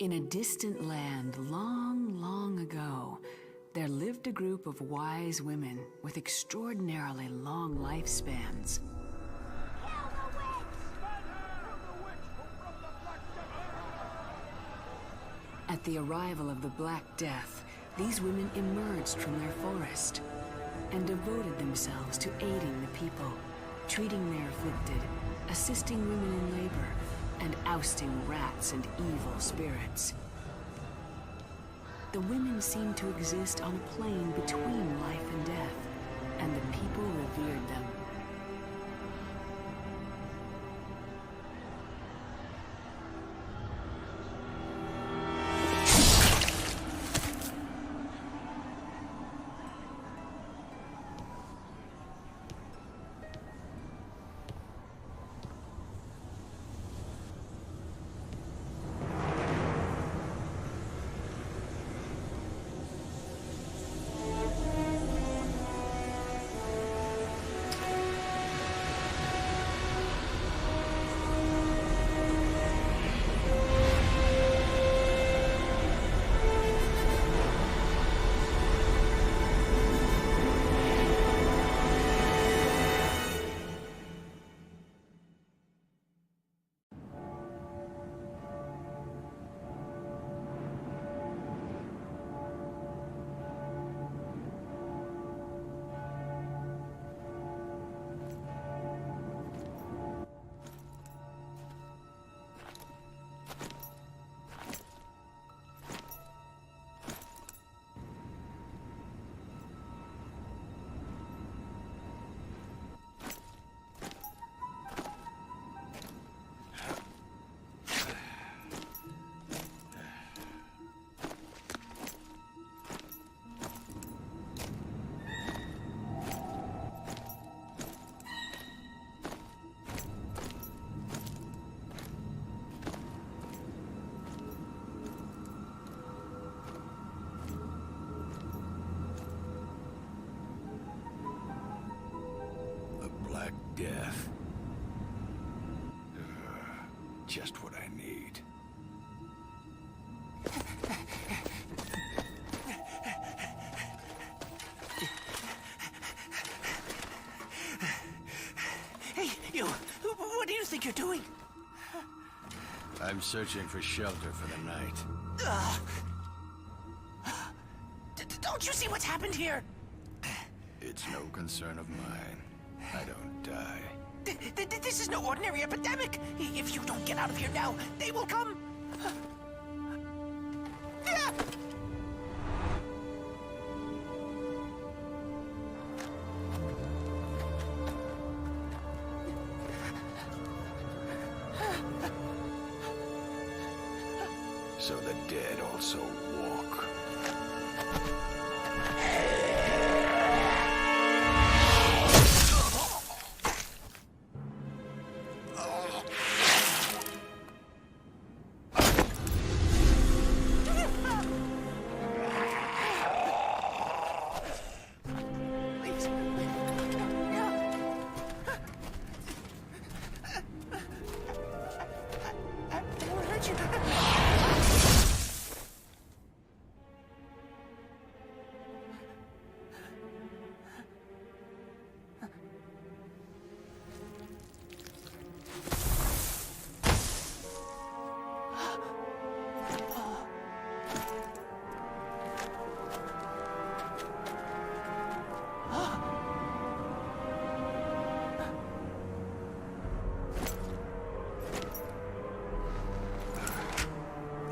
In a distant land long, long ago, there lived a group of wise women with extraordinarily long lifespans. At the arrival of the Black Death, these women emerged from their forest and devoted themselves to aiding the people, treating their afflicted, assisting women in labor, and ousting rats and evil spirits. The women seemed to exist on a plane between life and death, and the people revered them. Death. Just what I need. Hey, you! What do you think you're doing? I'm searching for shelter for the night. Don't you see what's happened here? It's no concern of mine. I don't die. This is no ordinary epidemic! If you don't get out of here now, they will come! So the dead also walk.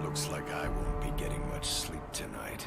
Looks like I won't be getting much sleep tonight.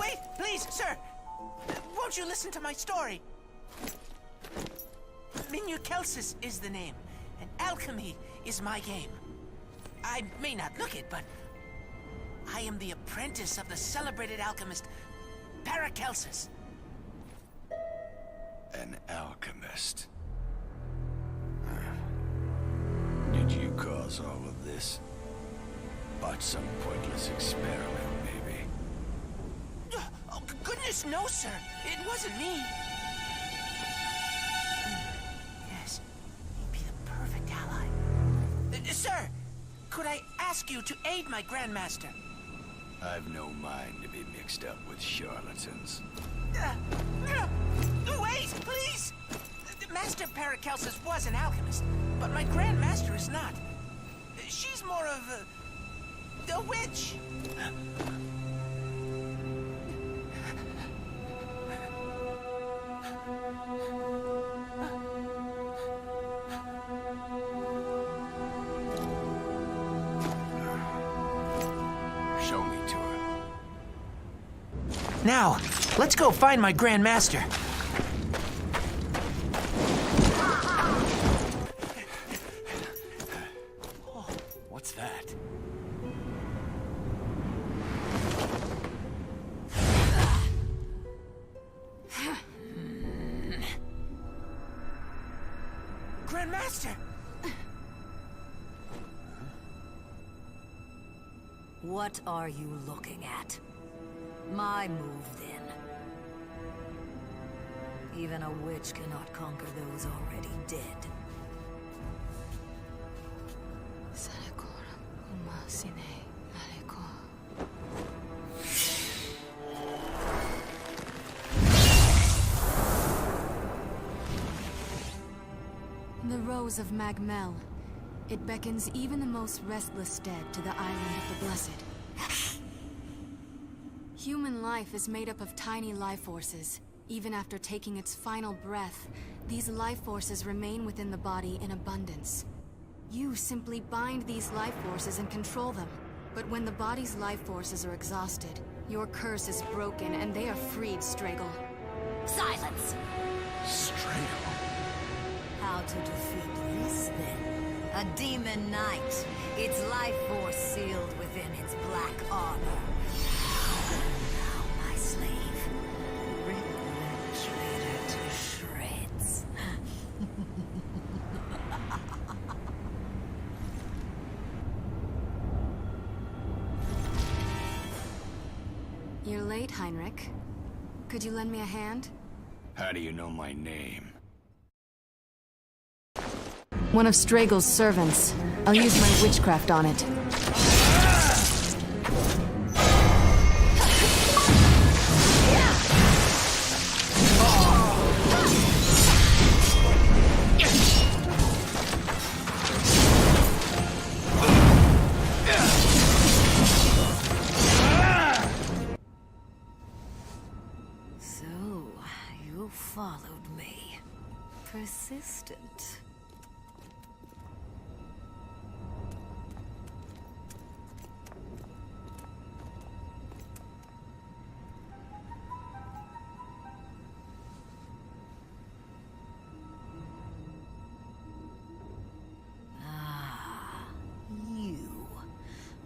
Wait, please, sir! Won't you listen to my story? Celsus is the name, and alchemy is my game. I may not look it, but I am the apprentice of the celebrated alchemist Paracelsus. An alchemist. Did you cause all of this? Bought some pointless experiment, maybe? Oh, goodness, no, sir. It wasn't me. Yes, he'd be the perfect ally. Sir, could I ask you to aid my Grandmaster? I've no mind to be mixed up with charlatans. Wait, please! Master Paracelsus was an alchemist, but my Grandmaster is not. She's more of a witch. Show me to her. Now, let's go find my Grandmaster. Oh, what's that? Grandmaster! What are you looking at? My move, then. Even a witch cannot conquer those already dead. The Rose of Magmel. It beckons even the most restless dead to the island of the Blessed. Human life is made up of tiny life forces. Even after taking its final breath, these life forces remain within the body in abundance. You simply bind these life forces and control them. But when the body's life forces are exhausted, your curse is broken and they are freed, Straggle. Silence! Straggle? How to defeat this, then? A demon knight. Its life force sealed within its black armor. Now, my slave, rip that traitor to shreds. You're late, Hyinrich. Could you lend me a hand? How do you know my name? One of Straggle's servants. I'll use my witchcraft on it. So, you followed me. Persistent.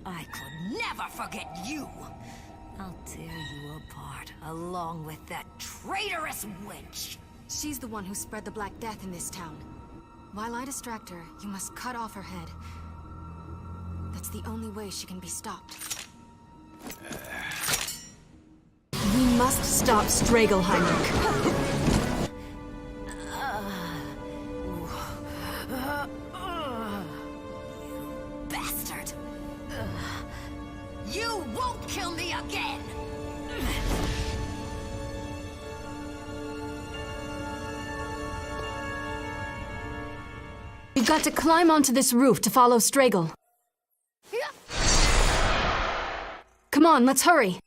I could never forget you! I'll tear you apart, along with that traitorous witch! She's the one who spread the Black Death in this town. While I distract her, you must cut off her head. That's the only way she can be stopped. We must stop Straggle, Hyinrich. Bastard! You won't kill me again! We've got to climb onto this roof to follow Straggle. Come on, let's hurry.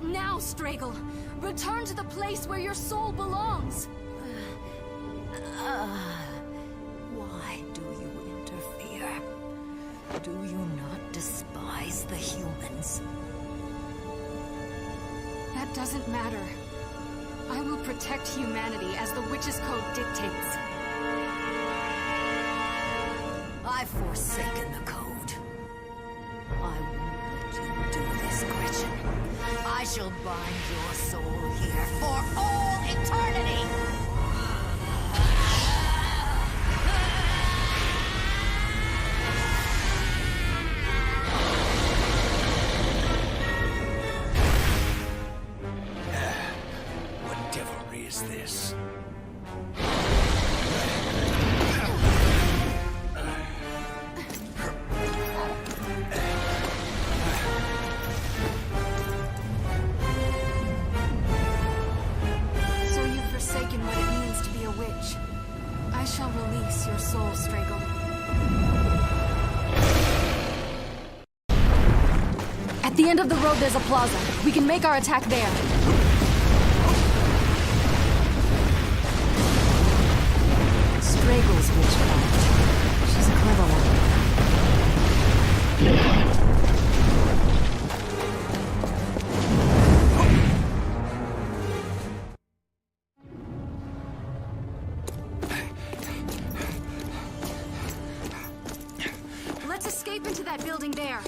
Now, Straggle! Return to the place where your soul belongs! Why do you interfere? Do you not despise the humans? That doesn't matter. I will protect humanity as the Witch's Code dictates. I've forsaken the code. I won't let you do this, Gretchen. I shall bind your soul here for all eternity! What devilry is this? I shall release your soul, Straggle. At the end of the road there's a plaza. We can make our attack there. Straggle's witchcraft. She's a clever one. Escape into that building there.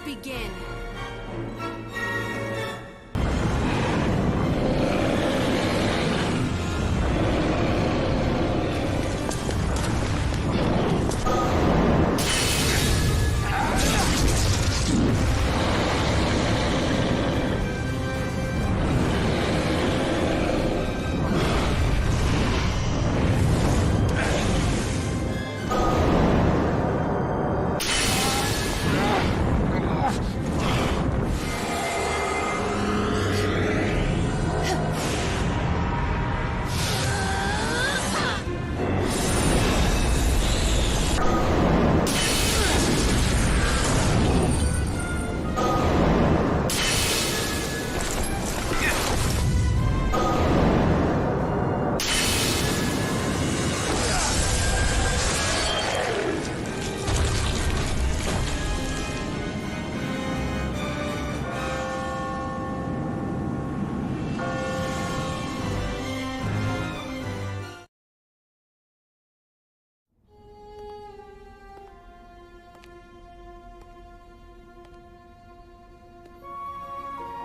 Begin.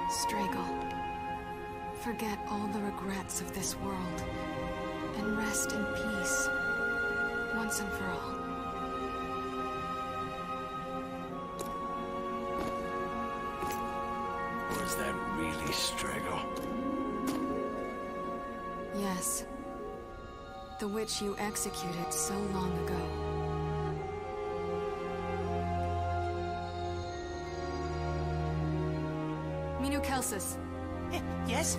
Straggle, forget all the regrets of this world, and rest in peace, once and for all. Was that really Straggle? Yes. The witch you executed so long ago. Kelsus. Yes?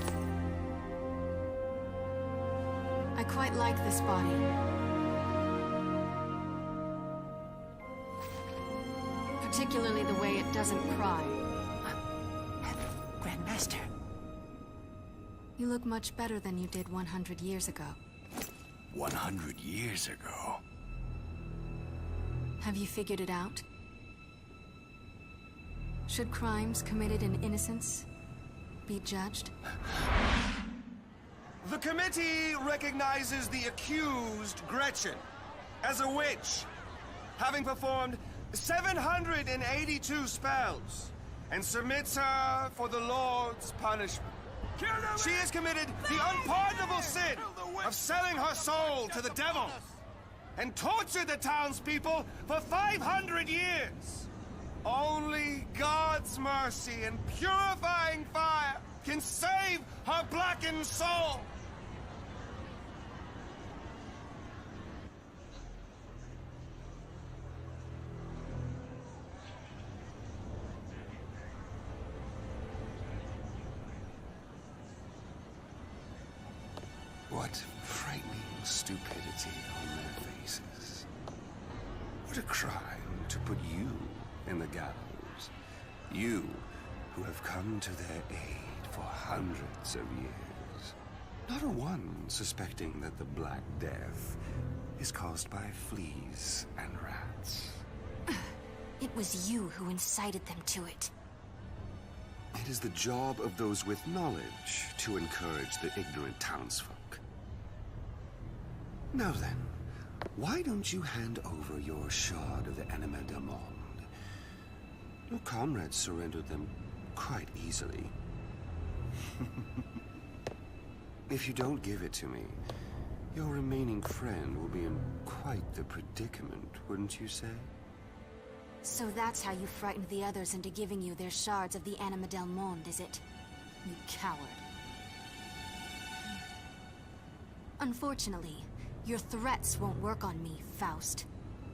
I quite like this body. Particularly the way it doesn't cry. Grandmaster. You look much better than you did 100 years ago. 100 years ago? Have you figured it out? Should crimes committed in innocence be judged? The committee recognizes the accused, Gretchen, as a witch, having performed 782 spells, and submits her for the Lord's punishment. She has committed the unpardonable sin of selling her soul to the devil, and tortured the townspeople for 500 years. Only God's mercy and purifying fire can save her blackened soul. What frightening stupidity on their faces. What a crime to put you in the gallows. You, who have come to their aid for hundreds of years. Not a one suspecting that the Black Death is caused by fleas and rats. It was you who incited them to it. It is the job of those with knowledge to encourage the ignorant townsfolk. Now then, why don't you hand over your shard of the Anima del Monde? Your comrades surrendered them quite easily. If you don't give it to me, your remaining friend will be in quite the predicament, wouldn't you say? So that's how you frightened the others into giving you their shards of the Anima del Monde, is it? You coward. Unfortunately, your threats won't work on me, Faust.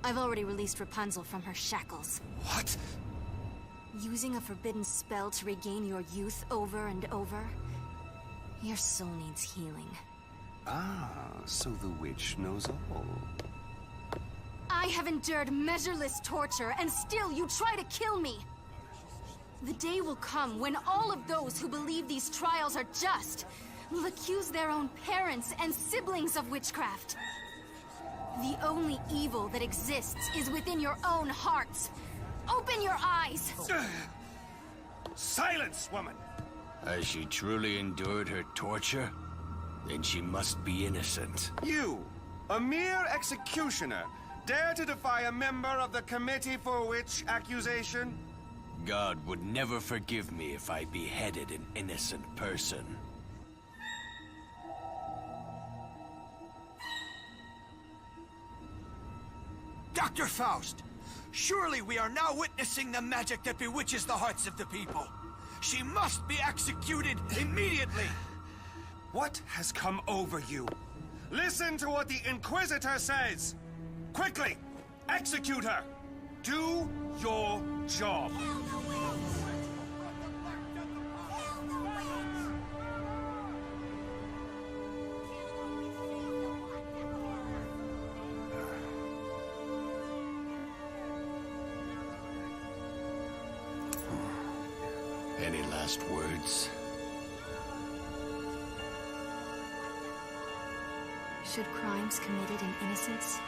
I've already released Rapunzel from her shackles. What? Using a forbidden spell to regain your youth over and over? Your soul needs healing. Ah, so the witch knows all. I have endured measureless torture, and still you try to kill me! The day will come when all of those who believe these trials are just will accuse their own parents and siblings of witchcraft. The only evil that exists is within your own hearts. Open your eyes! Silence, woman! Has she truly endured her torture? Then she must be innocent. You, a mere executioner, dare to defy a member of the committee for witch accusation? God would never forgive me if I beheaded an innocent person. Dr. Faust! Surely we are now witnessing the magic that bewitches the hearts of the people. She must be executed immediately! What has come over you? Listen to what the Inquisitor says! Quickly! Execute her! Do your job! Any last words? Should crimes committed in innocence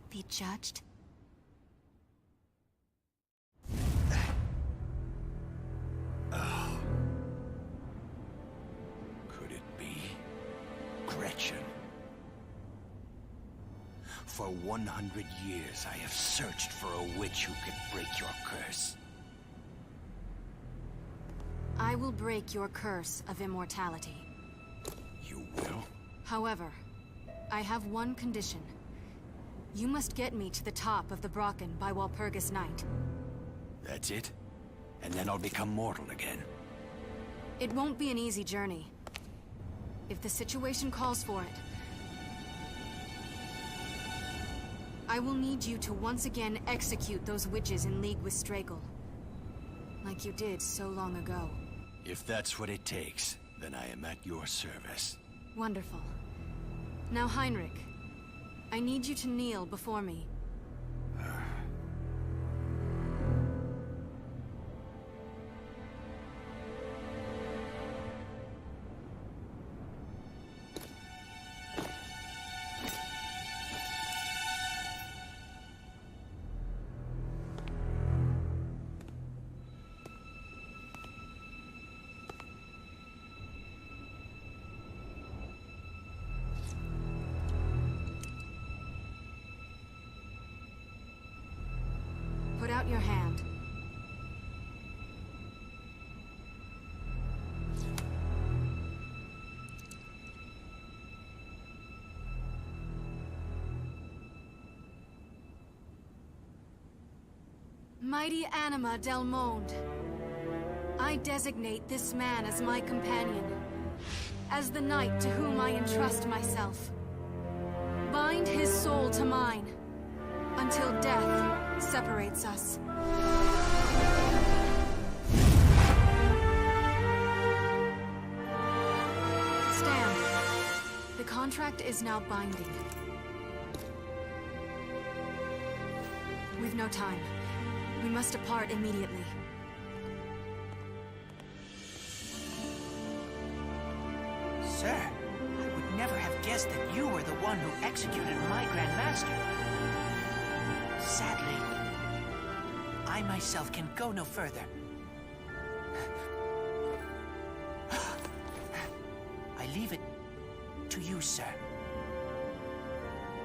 be judged? Could it be Gretchen? For 100 years, I have searched for a witch who could break your curse. I will break your curse of immortality. You will? However, I have one condition. You must get me to the top of the Brocken by Walpurgis night. That's it? And then I'll become mortal again? It won't be an easy journey. If the situation calls for it, I will need you to once again execute those witches in league with Stragle. Like you did so long ago. If that's what it takes, then I am at your service. Wonderful. Now, Hyinrich, I need you to kneel before me. out your hand. Mighty Anima del Monde, I designate this man as my companion, as the knight to whom I entrust myself. Bind his soul to mine, until death separates us. Stand. The contract is now binding. We've no time. We must depart immediately. Sir, I would never have guessed that you were the one who executed my Grand Master. Sadly, I myself can go no further. I leave it to you, sir.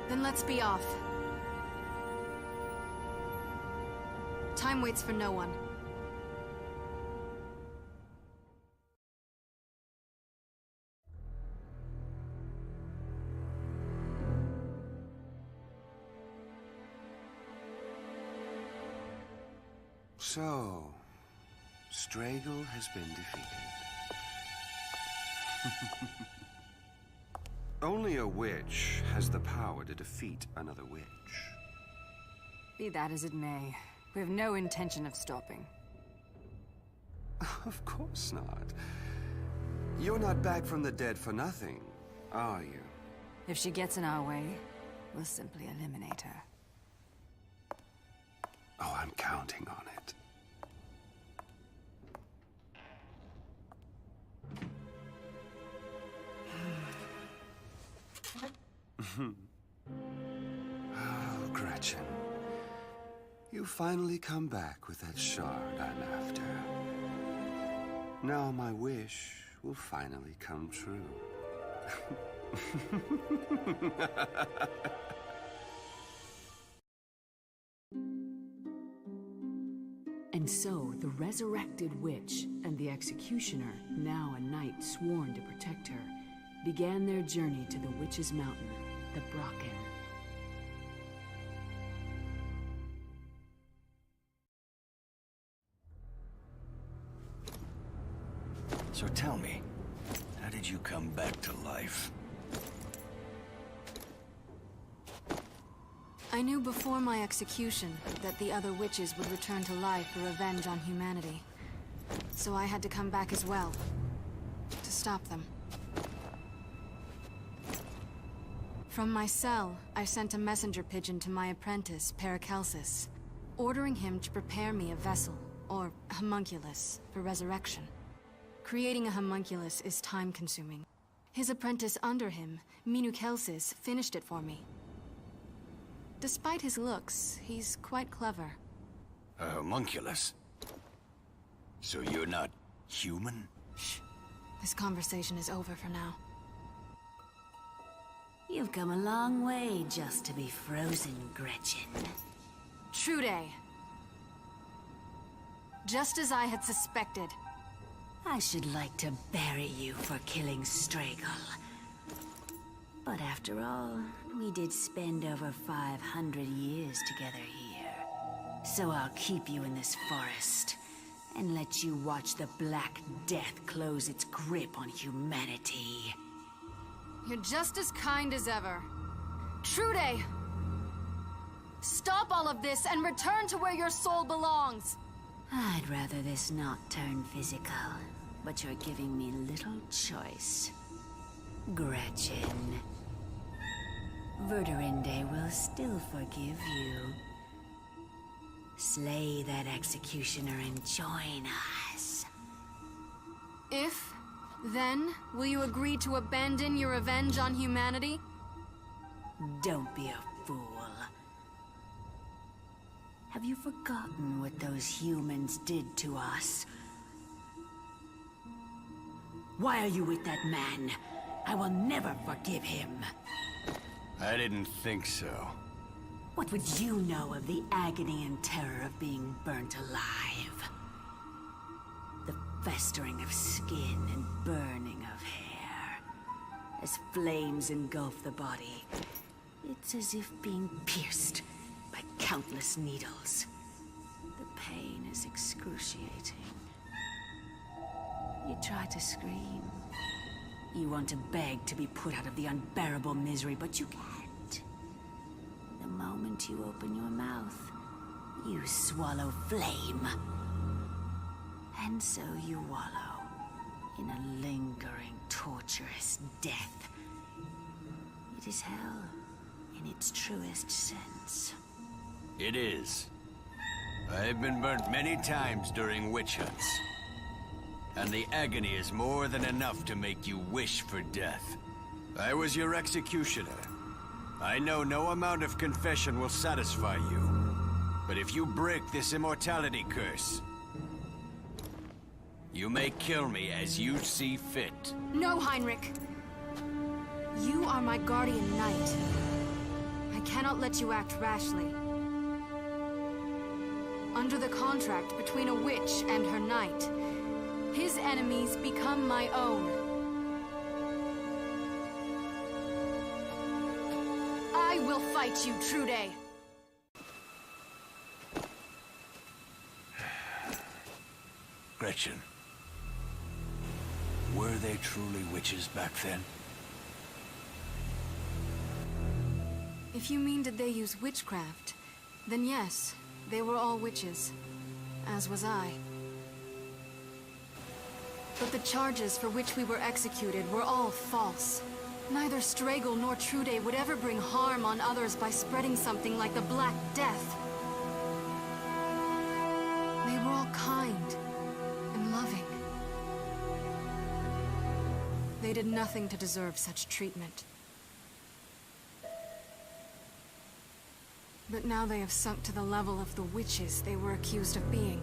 Then let's be off. Time waits for no one. So, Straggle has been defeated. Only a witch has the power to defeat another witch. Be that as it may, we have no intention of stopping. Of course not. You're not back from the dead for nothing, are you? If she gets in our way, we'll simply eliminate her. Oh, I'm counting on it. Oh, Gretchen. You finally come back with that shard I'm after. Now my wish will finally come true. And so, the resurrected witch and the executioner, now a knight sworn to protect her, began their journey to the Witch's Mountain, the Brocken. So tell me, how did you come back to life? I knew before my execution that the other witches would return to life for revenge on humanity. So I had to come back as well, to stop them. From my cell, I sent a messenger pigeon to my apprentice, Paracelsus, ordering him to prepare me a vessel, or homunculus, for resurrection. Creating a homunculus is time-consuming. His apprentice under him, Minucelsis, finished it for me. Despite his looks, he's quite clever. A homunculus? So you're not human? Shh. This conversation is over for now. You've come a long way just to be frozen, Gretchen. Trude. Just as I had suspected. I should like to bury you for killing Straggle. But after all, we did spend over 500 years together here. So I'll keep you in this forest, and let you watch the Black Death close its grip on humanity. You're just as kind as ever. Trude! Stop all of this and return to where your soul belongs! I'd rather this not turn physical, but you're giving me little choice. Gretchen. Verdurinde will still forgive you. Slay that executioner and join us. If, then, will you agree to abandon your revenge on humanity? Don't be a fool. Have you forgotten what those humans did to us? Why are you with that man? I will never forgive him. I didn't think so. What would you know of the agony and terror of being burnt alive? The festering of skin and burning of hair. As flames engulf the body, it's as if being pierced by countless needles. The pain is excruciating. You try to scream. You want to beg to be put out of the unbearable misery, but you can't. The moment you open your mouth, you swallow flame. And so you wallow in a lingering, torturous death. It is hell in its truest sense. It is. I've been burnt many times during witch hunts. And the agony is more than enough to make you wish for death. I was your executioner. I know no amount of confession will satisfy you. But if you break this immortality curse, you may kill me as you see fit. No, Hyinrich. You are my guardian knight. I cannot let you act rashly. Under the contract between a witch and her knight, his enemies become my own. I will fight you, Trude. Gretchen, were they truly witches back then? If you mean did they use witchcraft, then yes, they were all witches. As was I. But the charges for which we were executed were all false. Neither Stragel nor Trude would ever bring harm on others by spreading something like the Black Death. They were all kind and loving. They did nothing to deserve such treatment. But now they have sunk to the level of the witches they were accused of being.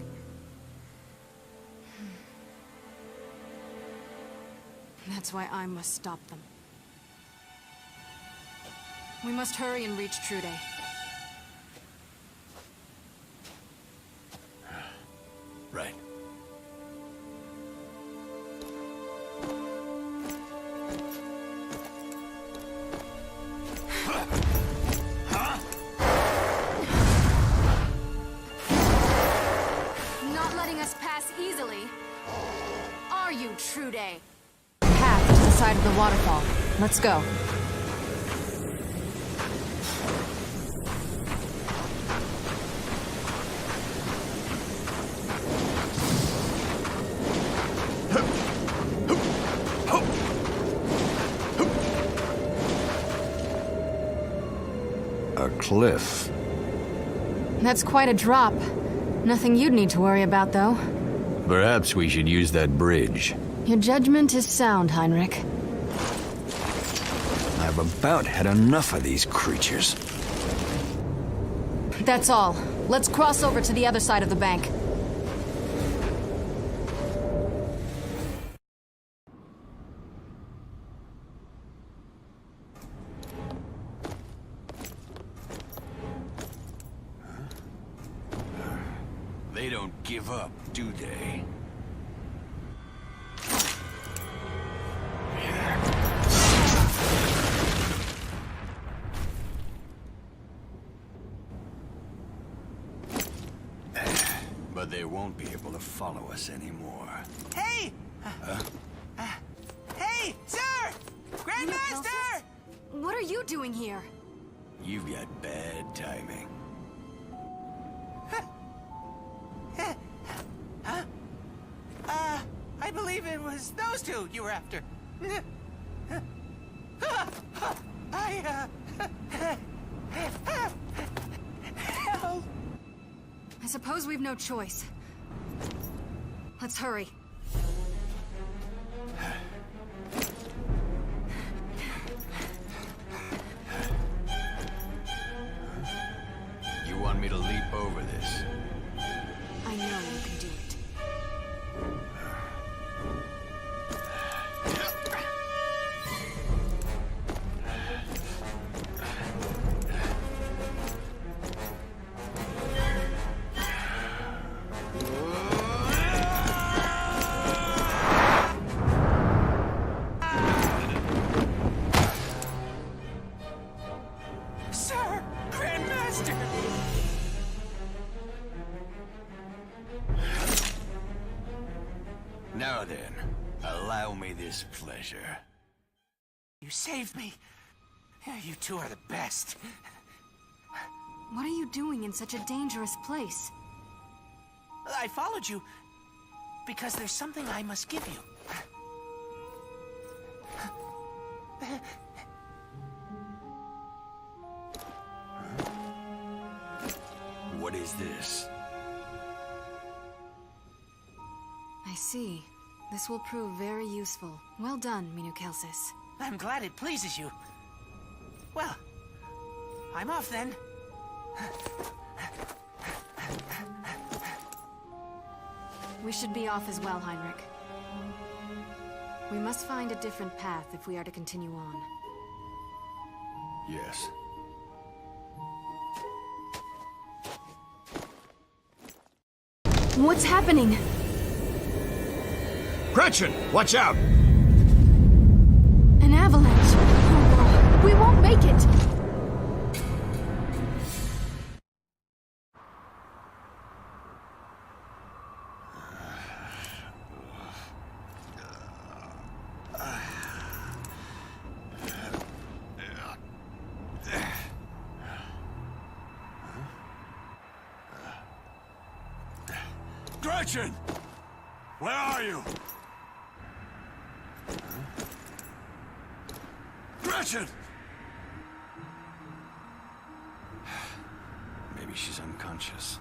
That's why I must stop them. We must hurry and reach Trude. Right. Not letting us pass easily. Are you, Trude? Path to the side of the waterfall. Let's go. A cliff. That's quite a drop. Nothing you'd need to worry about, though. Perhaps we should use that bridge. Your judgment is sound, Hyinrich. I've about had enough of these creatures. That's all. Let's cross over to the other side of the bank. They don't give up, do they? But they won't be able to follow us anymore. Hey! Hey, sir! Grandmaster! What are you doing here? You've got bad timing. I believe it was those two you were after. Help! I suppose we've no choice. Let's hurry. You want me to leap over this? I know you can do it. this pleasure. You saved me. Yeah, you two are the best. What are you doing in such a dangerous place? I followed you because there's something I must give you. What is this? I see. This will prove very useful. Well done, Minukelsis. I'm glad it pleases you. Well, I'm off then. We should be off as well, Heinrich. We must find a different path if we are to continue on. Yes. What's happening? Gretchen, watch out! An avalanche! Oh no, we won't make it! Gretchen! Where are you? Gretchen! Maybe she's unconscious.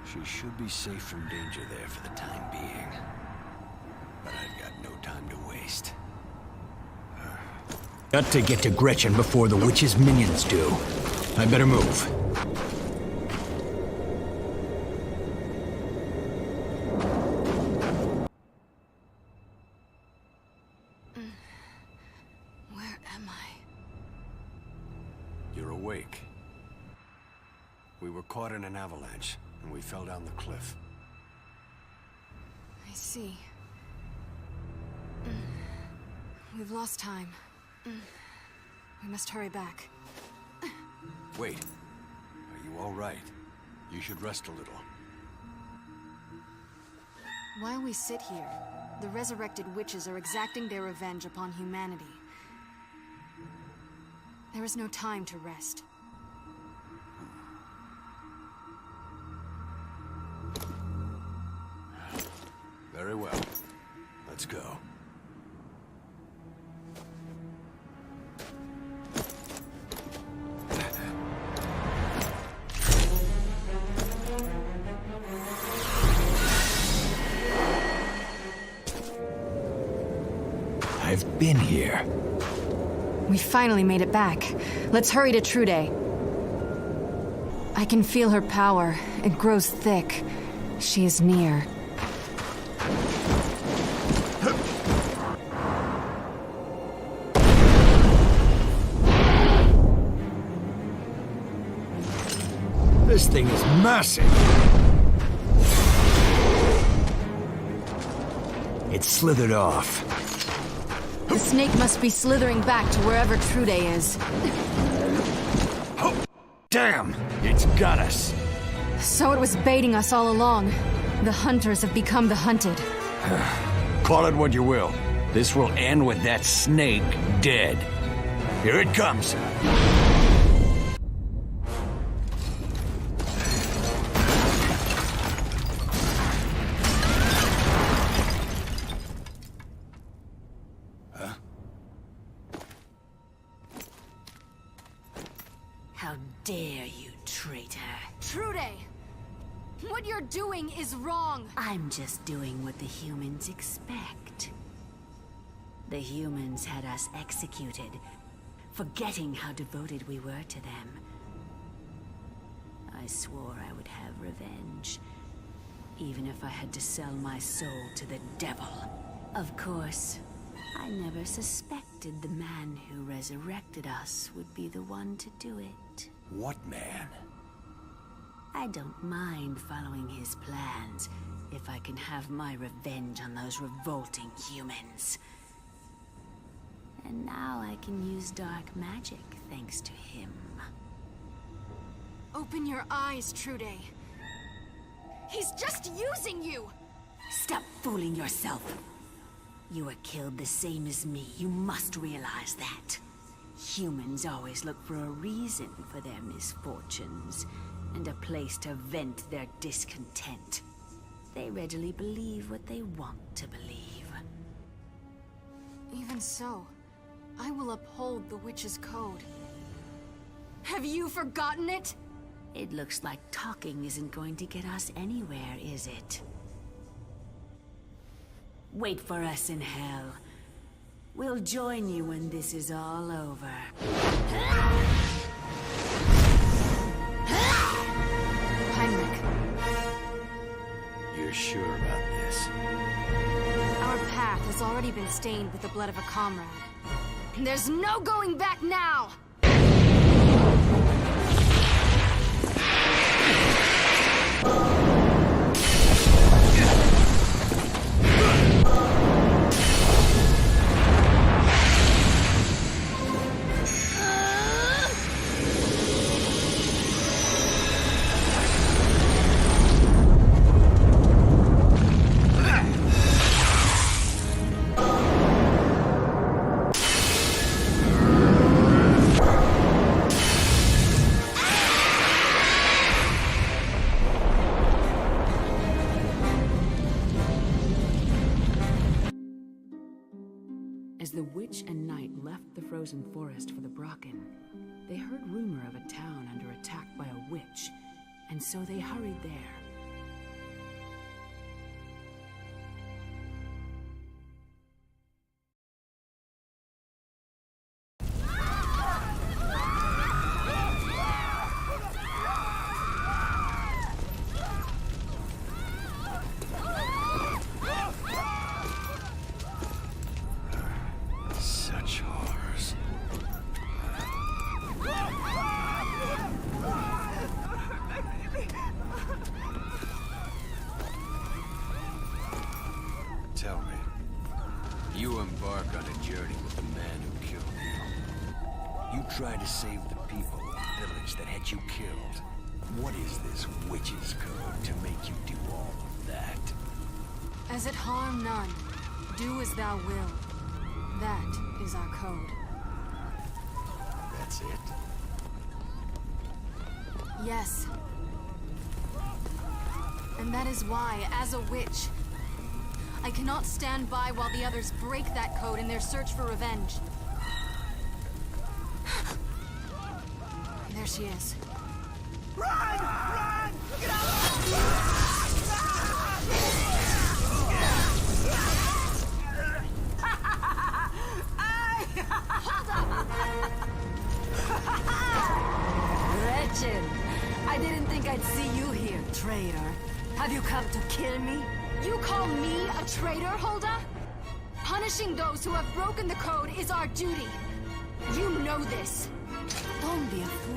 She should be safe from danger there for the time being. But I've got no time to waste. Got to get to Gretchen before the witch's minions do. I better move. Where am I? You're awake. We were caught in an avalanche, and we fell down the cliff. I see. We've lost time. We must hurry back. Wait. Are you all right? You should rest a little. While we sit here, the resurrected witches are exacting their revenge upon humanity. There is no time to rest. Very well. Let's go. I've been here. We finally made it back. Let's hurry to Trude. I can feel her power. It grows thick. She is near. This thing is massive. It slithered off. The snake must be slithering back to wherever Trude is. Oh, damn! It's got us. So it was baiting us all along. The hunters have become the hunted. Call it what you will. This will end with that snake dead. Here it comes. How dare you, traitor? Trude! What you're doing is wrong! I'm just doing what the humans expect. The humans had us executed, forgetting how devoted we were to them. I swore I would have revenge, even if I had to sell my soul to the devil. Of course, I never suspected the man who resurrected us would be the one to do it. What man? I don't mind following his plans if I can have my revenge on those revolting humans. And now I can use dark magic thanks to him. Open your eyes, Trude. He's just using you! Stop fooling yourself. You were killed the same as me. You must realize that. Humans always look for a reason for their misfortunes, and a place to vent their discontent. They readily believe what they want to believe. Even so, I will uphold the witch's code. Have you forgotten it? It looks like talking isn't going to get us anywhere, is it? Wait for us in hell. We'll join you when this is all over. Hyinrich, You're sure about this? our path has already been stained with the blood of a comrade. There's no going back now! As the witch and knight left the frozen forest for the Brocken, they heard rumor of a town under attack by a witch, and so they hurried there. Such horrors. Tell me, you embark on a journey with the man who killed you. You try to save the people of the village that had you killed. What is this witch's code to make you do all of that? As it harm none, do as thou will. That is our code. That's it? Yes. And that is why, as a witch, I cannot stand by while the others break that code in their search for revenge. There she is. Run! Run! Get out! Gretchen, I didn't think I'd see you here, traitor. Have you come to kill me? You call me a traitor, Hulda? Punishing those who have broken the code is our duty. You know this. Don't be a fool.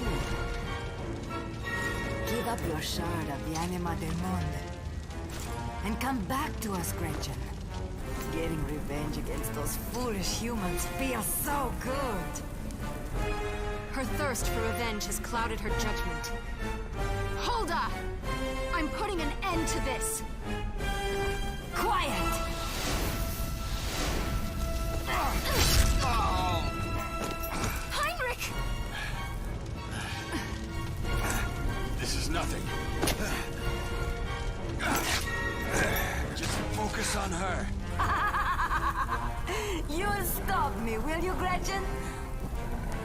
Give up your shard of the anima del monde. And come back to us, Gretchen. Getting revenge against those foolish humans feels so good. Her thirst for revenge has clouded her judgment. Hulda! I'm putting an end to this. Quiet! Hyinrich! This is nothing. Just focus on her. You'll stop me, will you, Gretchen?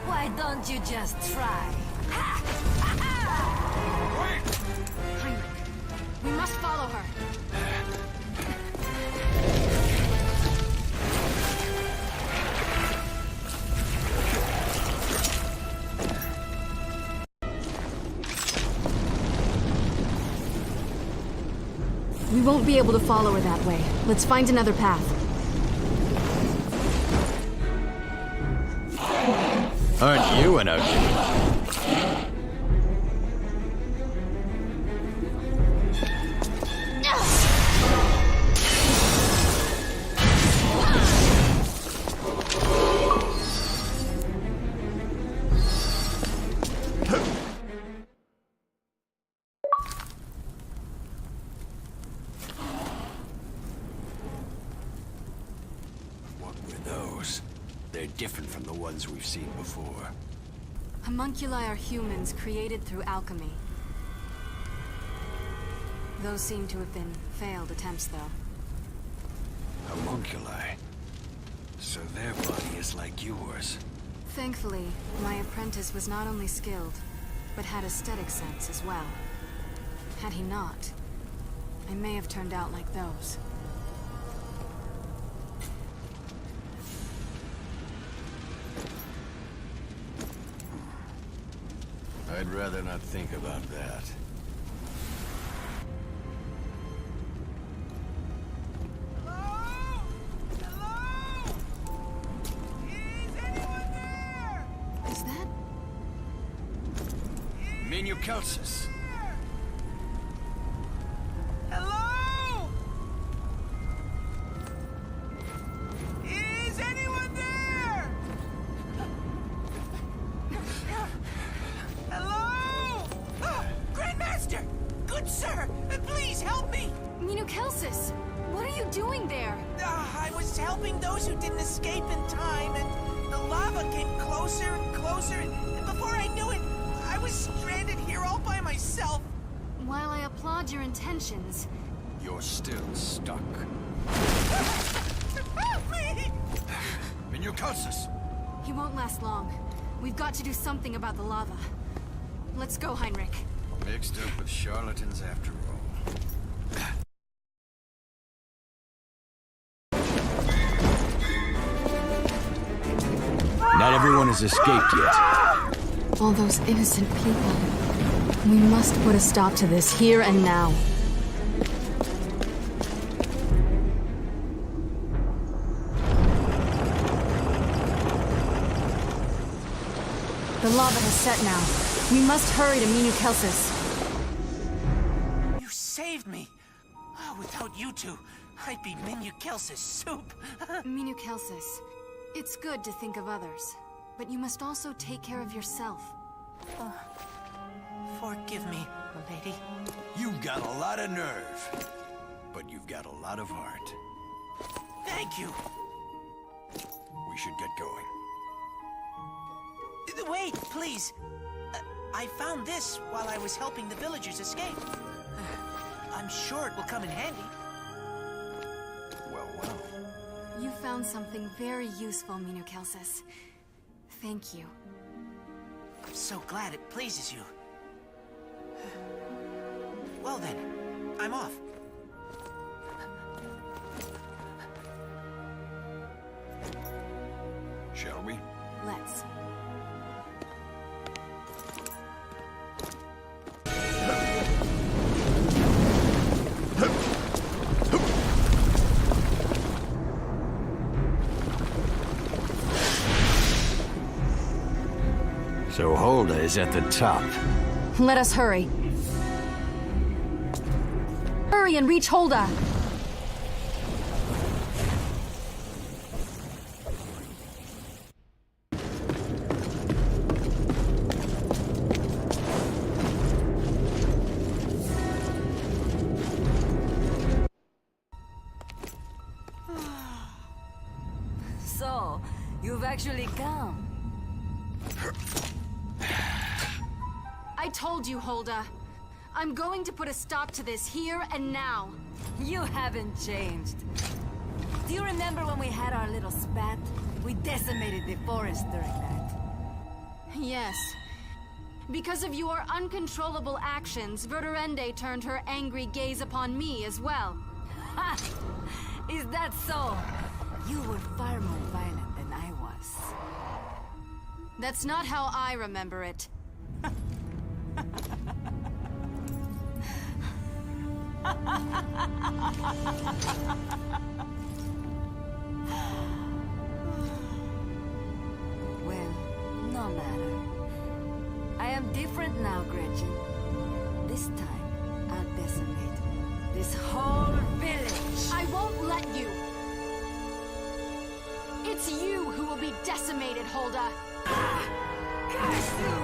Why don't you just try? Hyinrich, we must follow her. We won't be able to follow her that way. Let's find another path. Aren't you an outfit? yours. They're different from the ones we've seen before. Homunculi are humans created through alchemy. Those seem to have been failed attempts, though. Homunculi? So their body is like yours. Thankfully, my apprentice was not only skilled, but had aesthetic sense as well. Had he not, I may have turned out like those. I'd rather not think about that. Is that? Minukelsis. Hello? Is anyone there? Hello? Grandmaster! Good sir! Please help me! Minukelsis! What are you doing there? I was helping those who didn't escape in time, and the lava came closer and closer, and before I knew it, I was stranded here all by myself. While I applaud your intentions, You're still stuck. Help me! Minukelsis! he won't last long. We've got to do something about the lava. Let's go, Hyinrich. Mixed up with charlatans after all. Not everyone has escaped yet. All those innocent people. We must put a stop to this here and now. The lava has set now. We must hurry to Minukelsis. You saved me. Oh, without you two, I'd be Minukelsis soup. Minukelsis, it's good to think of others, but you must also take care of yourself. Forgive me, lady. You've got a lot of nerve, but you've got a lot of heart. Thank you. We should get going. Wait, please. I found this while I was helping the villagers escape. I'm sure it will come in handy. Well, well. You found something very useful, Minukelsis. Thank you. I'm so glad it pleases you. Well then, I'm off. Shall we? Let's. So Hulda is at the top. Let us hurry. Hurry and reach Hulda! So, you've actually come. I told you, Hulda. I'm going to put a stop to this here and now. You haven't changed. Do you remember when we had our little spat? We decimated the forest during that. Yes. Because of your uncontrollable actions, Verdurende turned her angry gaze upon me as well. Ha! Is that so? You were far more violent than I was. That's not how I remember it. Well, no matter. I am different now, Gretchen. This time, I'll decimate this whole village. I won't let you! It's you who will be decimated, Hulda! Curse you!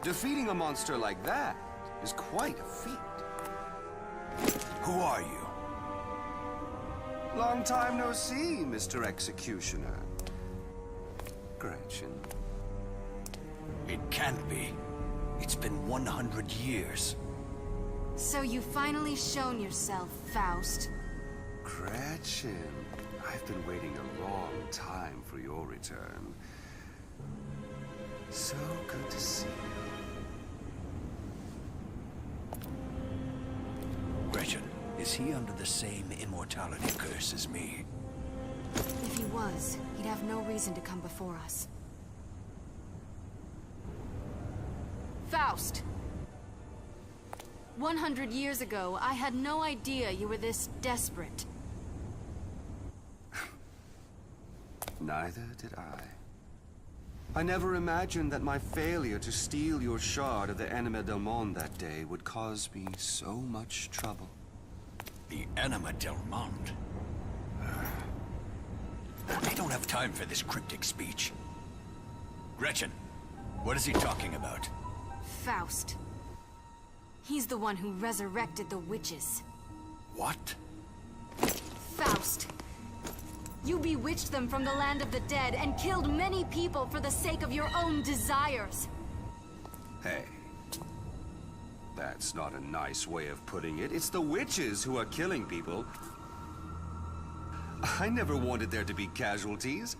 Defeating a monster like that is quite a feat. Who are you? Long time no see, Mr. Executioner. Gretchen. It can't be. It's been 100 years. So you've finally shown yourself, Faust. Gretchen, I've been waiting a long time for your return. So good to see you. Gretchen, is he under the same immortality curse as me? If he was, he'd have no reason to come before us. Faust! 100 years ago, I had no idea you were this desperate. Neither did I. I never imagined that my failure to steal your shard of the Anima del Monde that day would cause me so much trouble. The Anima del Monde? I don't have time for this cryptic speech. Gretchen, what is he talking about? Faust. He's the one who resurrected the witches. What? Faust. You bewitched them from the land of the dead and killed many people for the sake of your own desires. Hey. That's not a nice way of putting it. It's the witches who are killing people. I never wanted there to be casualties.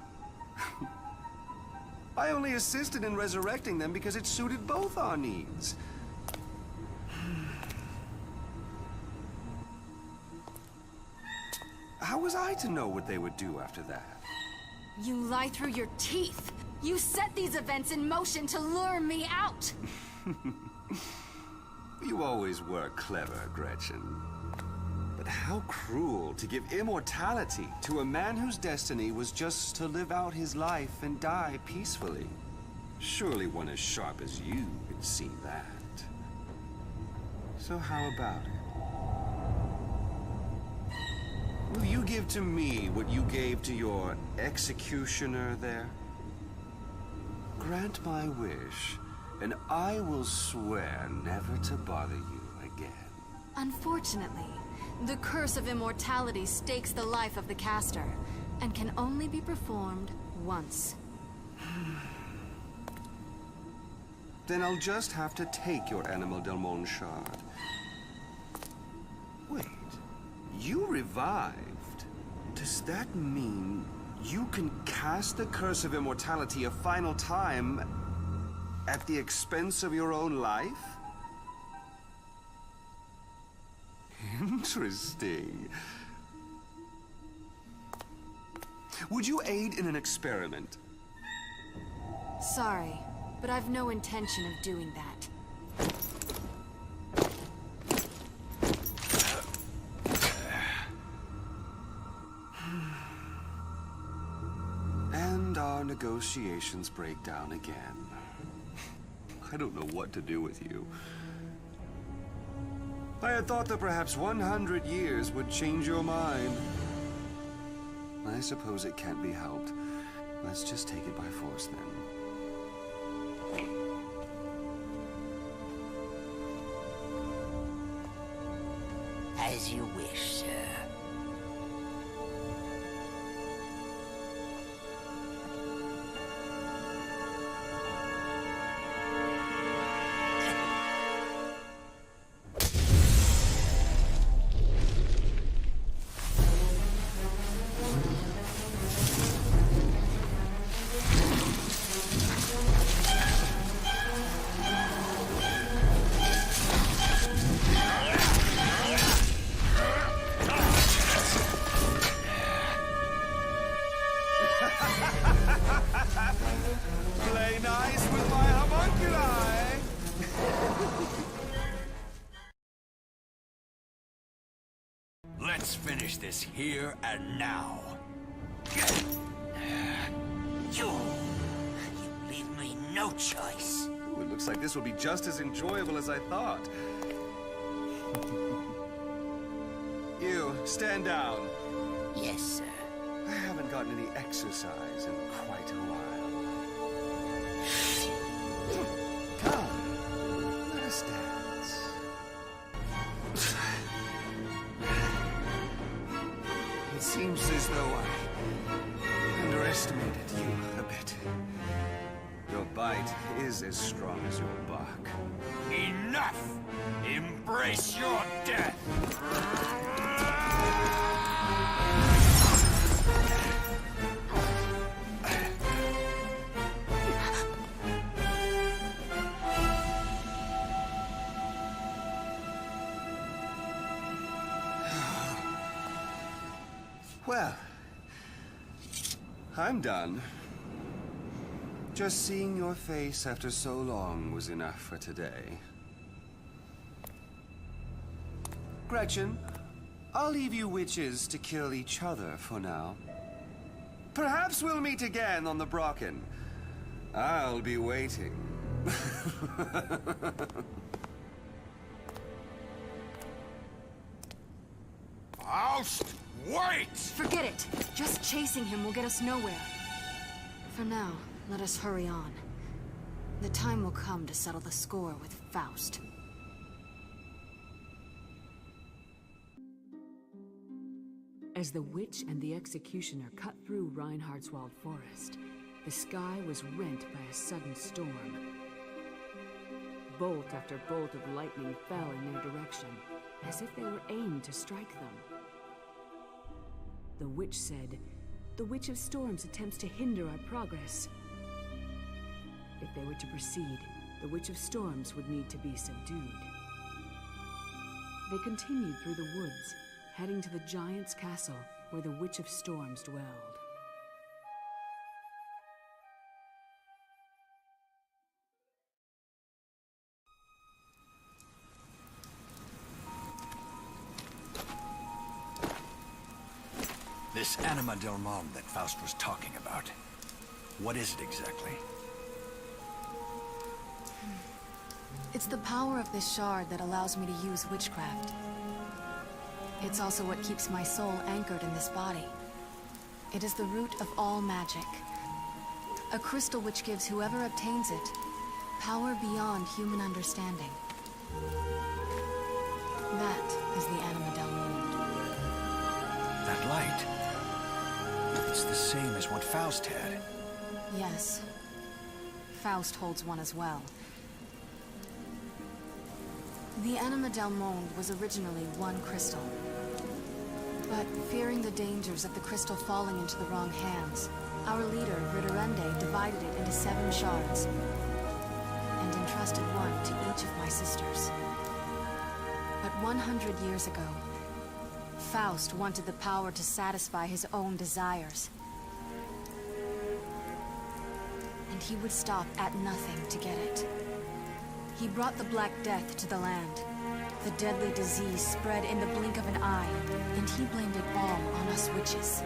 I only assisted in resurrecting them because it suited both our needs. How was I to know what they would do after that? You lie through your teeth. You set these events in motion to lure me out. You always were clever, Gretchen. But how cruel to give immortality to a man whose destiny was just to live out his life and die peacefully. Surely one as sharp as you could see that. So how about it? Will you give to me what you gave to your executioner there? Grant my wish, and I will swear never to bother you again. Unfortunately, the curse of immortality stakes the life of the caster, and can only be performed once. Then I'll just have to take your Anima del Monde shard. Wait, you revived? Does that mean you can cast the curse of immortality a final time at the expense of your own life? Interesting. Would you aid in an experiment? Sorry, but I've no intention of doing that. And our negotiations break down again. I don't know what to do with you. I had thought that perhaps 100 years would change your mind. I suppose it can't be helped. Let's just take it by force then. As you wish, sir. Let's finish this here and now. You leave me no choice. Ooh, it looks like this will be just as enjoyable as I thought. You, stand down. Yes, sir. I haven't gotten any exercise in quite a while. Come, let us dance. It seems as though I underestimated you a bit. Your bite is as strong as your bark. Enough! Embrace your death! Well, I'm done. Just seeing your face after so long was enough for today. Gretchen, I'll leave you witches to kill each other for now. Perhaps we'll meet again on the Brocken. I'll be waiting. Faust, wait! Forget it. Just chasing him will get us nowhere. For now, let us hurry on. The time will come to settle the score with Faust. As the witch and the executioner cut through Reinhardswald Forest, the sky was rent by a sudden storm. Bolt after bolt of lightning fell in their direction, as if they were aimed to strike them. The witch said, "The Witch of Storms attempts to hinder our progress." If they were to proceed, the Witch of Storms would need to be subdued. They continued through the woods, heading to the giant's castle where the Witch of Storms dwelled. This anima del monde that Faust was talking about. What is it exactly? It's the power of this shard that allows me to use witchcraft. It's also what keeps my soul anchored in this body. It is the root of all magic. A crystal which gives whoever obtains it power beyond human understanding. That is the anima del monde. That light. It's the same as what Faust had. Yes. Faust holds one as well. The anima del monde was originally one crystal. But fearing the dangers of the crystal falling into the wrong hands, our leader, Ritterende, divided it into 7 shards and entrusted one to each of my sisters. But 100 years ago, Faust wanted the power to satisfy his own desires. And he would stop at nothing to get it. He brought the Black Death to the land. The deadly disease spread in the blink of an eye, and he blamed it all on us witches.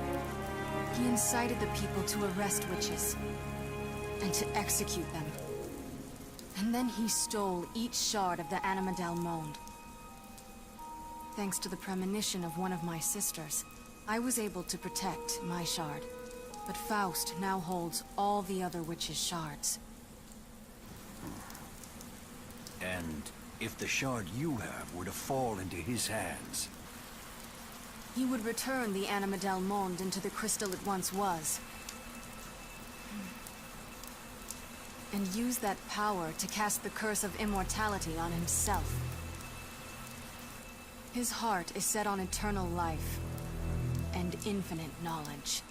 He incited the people to arrest witches and to execute them. And then he stole each shard of the anima del monde. Thanks to the premonition of one of my sisters, I was able to protect my shard. But Faust now holds all the other witches' shards. And if the shard you have were to fall into his hands? He would return the anima del monde into the crystal it once was. And use that power to cast the curse of immortality on himself. His heart is set on eternal life and infinite knowledge.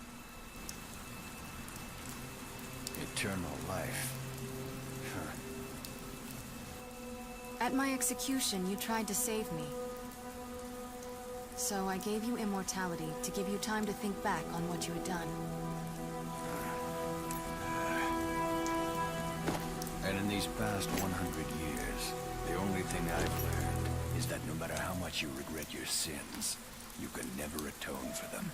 Eternal life. At my execution, you tried to save me. So I gave you immortality to give you time to think back on what you had done. And in these past 100 years, the only thing I've learned is that no matter how much you regret your sins, you can never atone for them.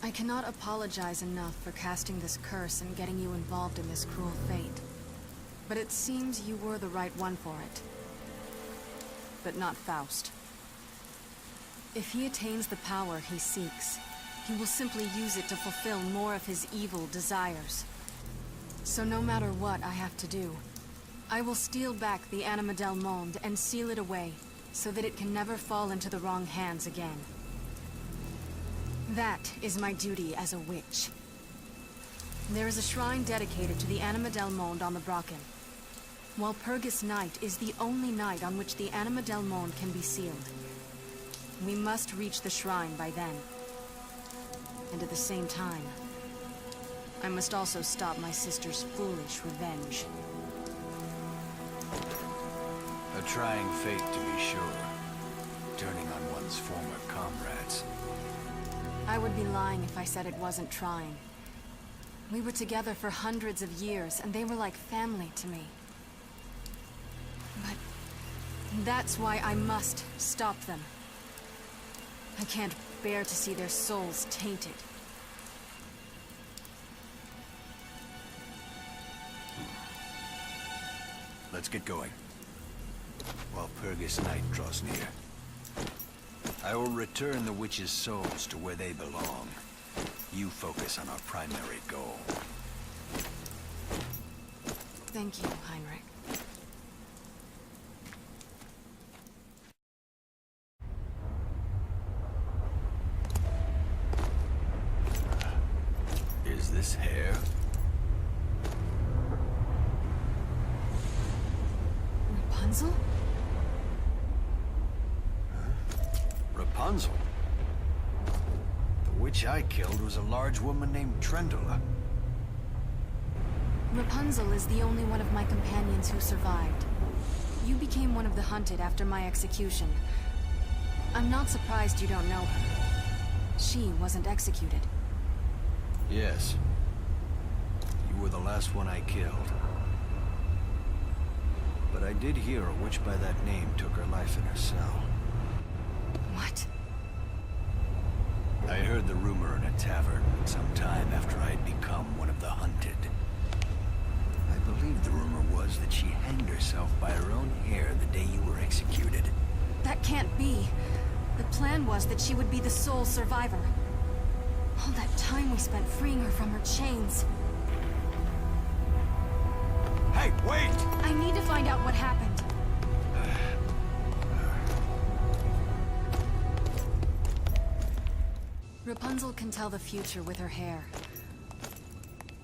I cannot apologize enough for casting this curse and getting you involved in this cruel fate. But it seems you were the right one for it. But not Faust. If he attains the power he seeks, he will simply use it to fulfill more of his evil desires. So no matter what I have to do, I will steal back the Anima del Monde and seal it away, so that it can never fall into the wrong hands again. That is my duty as a witch. There is a shrine dedicated to the Anima del Monde on the Brocken. Walpurgis Night is the only night on which the Anima del Monde can be sealed. We must reach the shrine by then. And at the same time, I must also stop my sister's foolish revenge. A trying fate, to be sure. Turning on one's former comrades. I would be lying if I said it wasn't trying. We were together for hundreds of years, and they were like family to me. But that's why I must stop them. I can't bear to see their souls tainted. Let's get going. While Walpurgis Night draws near. I will return the witches' souls to where they belong. You focus on our primary goal. Thank you, Hyinrich. Is this hair? Rapunzel? Rapunzel? The witch I killed was a large woman named Trendula. Rapunzel is the only one of my companions who survived. You became one of the hunted after my execution. I'm not surprised you don't know her. She wasn't executed. Yes. You were the last one I killed. But I did hear a witch by that name took her life in her cell. What? I heard the rumor in a tavern some time after I had become one of the hunted. I believe the rumor was that she hanged herself by her own hair the day you were executed. That can't be. The plan was that she would be the sole survivor. All that time we spent freeing her from her chains. Hey, wait! I need to find out what happened. Rapunzel can tell the future with her hair.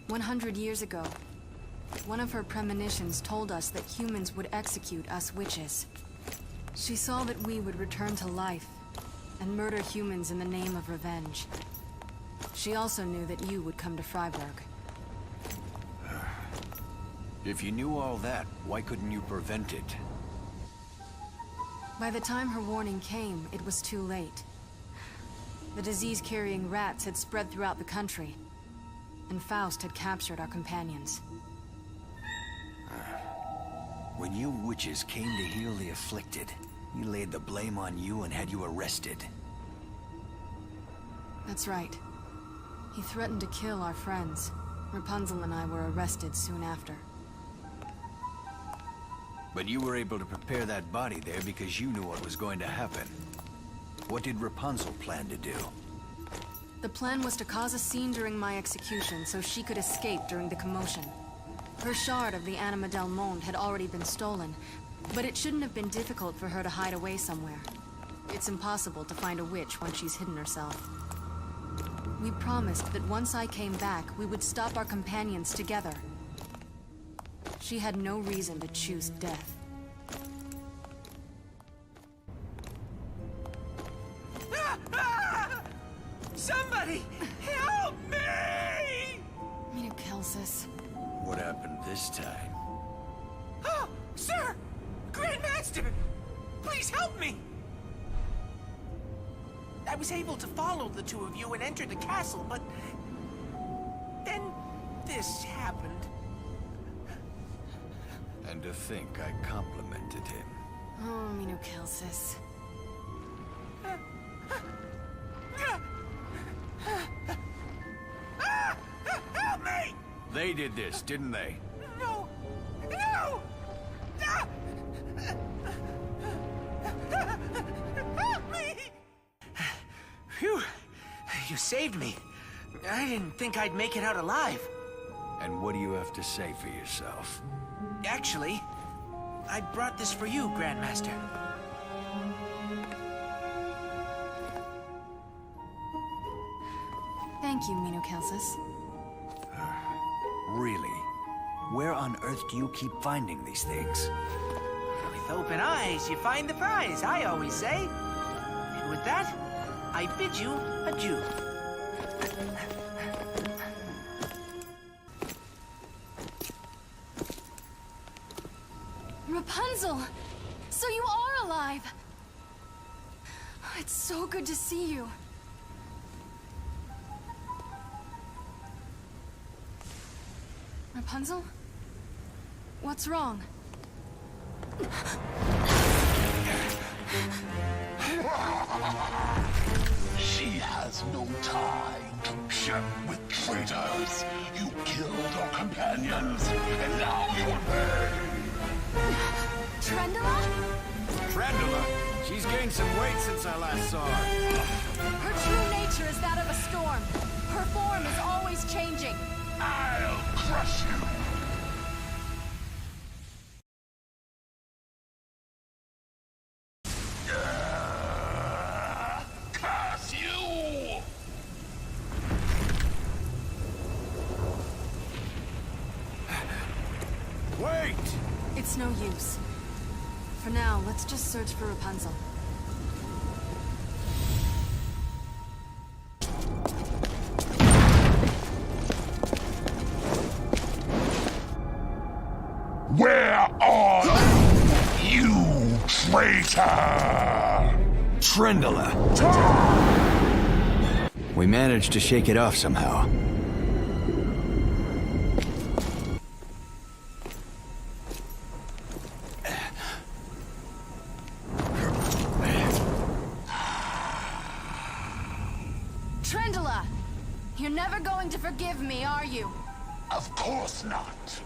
100 years ago, one of her premonitions told us that humans would execute us witches. She saw that we would return to life and murder humans in the name of revenge. She also knew that you would come to Freiburg. If you knew all that, why couldn't you prevent it? By the time her warning came, it was too late. The disease-carrying rats had spread throughout the country, and Faust had captured our companions. When you witches came to heal the afflicted, he laid the blame on you and had you arrested. That's right. He threatened to kill our friends. Rapunzel and I were arrested soon after. But you were able to prepare that body there because you knew what was going to happen. What did Rapunzel plan to do? The plan was to cause a scene during my execution so she could escape during the commotion. Her shard of the Anima del Monde had already been stolen, but it shouldn't have been difficult for her to hide away somewhere. It's impossible to find a witch once she's hidden herself. We promised that once I came back, we would stop our companions together. She had no reason to choose death. Somebody help me! Kelsis. What happened this time? Oh, sir! Grandmaster! Please help me! I was able to follow the two of you and enter the castle, but then this happened. And to think I complimented him. Oh, Kelsis. They did this, didn't they? No! No! Ah! Help me! Phew! You saved me. I didn't think I'd make it out alive. And what do you have to say for yourself? Actually, I brought this for you, Grandmaster. Thank you, Minokelsis. Really? Where on earth do you keep finding these things? With open eyes, you find the prize, I always say. And with that, I bid you adieu. Rapunzel! So you are alive! It's so good to see you. Rapunzel? What's wrong? She has no time to chat with traitors. You killed our companions, and now you're paid. Trendula? Trendula? She's gained some weight since I last saw her. Her true nature is that of a storm. Her form is always changing. I'll crush you. Curse you! Wait! It's no use. For now, let's just search for Rapunzel. Where are you, traitor? Trendula! We managed to shake it off somehow. Trendula! You're never going to forgive me, are you? Of course not.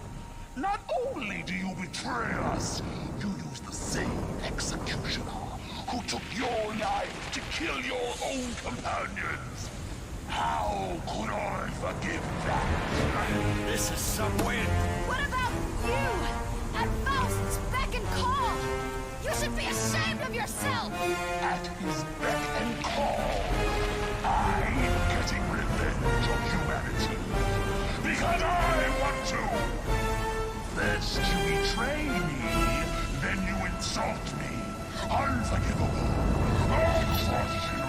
Not only do you betray us, you use the same executioner who took your life to kill your own companions. How could I forgive that? This is some win. What about you? At Faust's beck and call! You should be ashamed of yourself! At his beck and call, I'm getting revenge on humanity. Because I want to. First you betray me, then you insult me. Unforgivable. I'll crush you.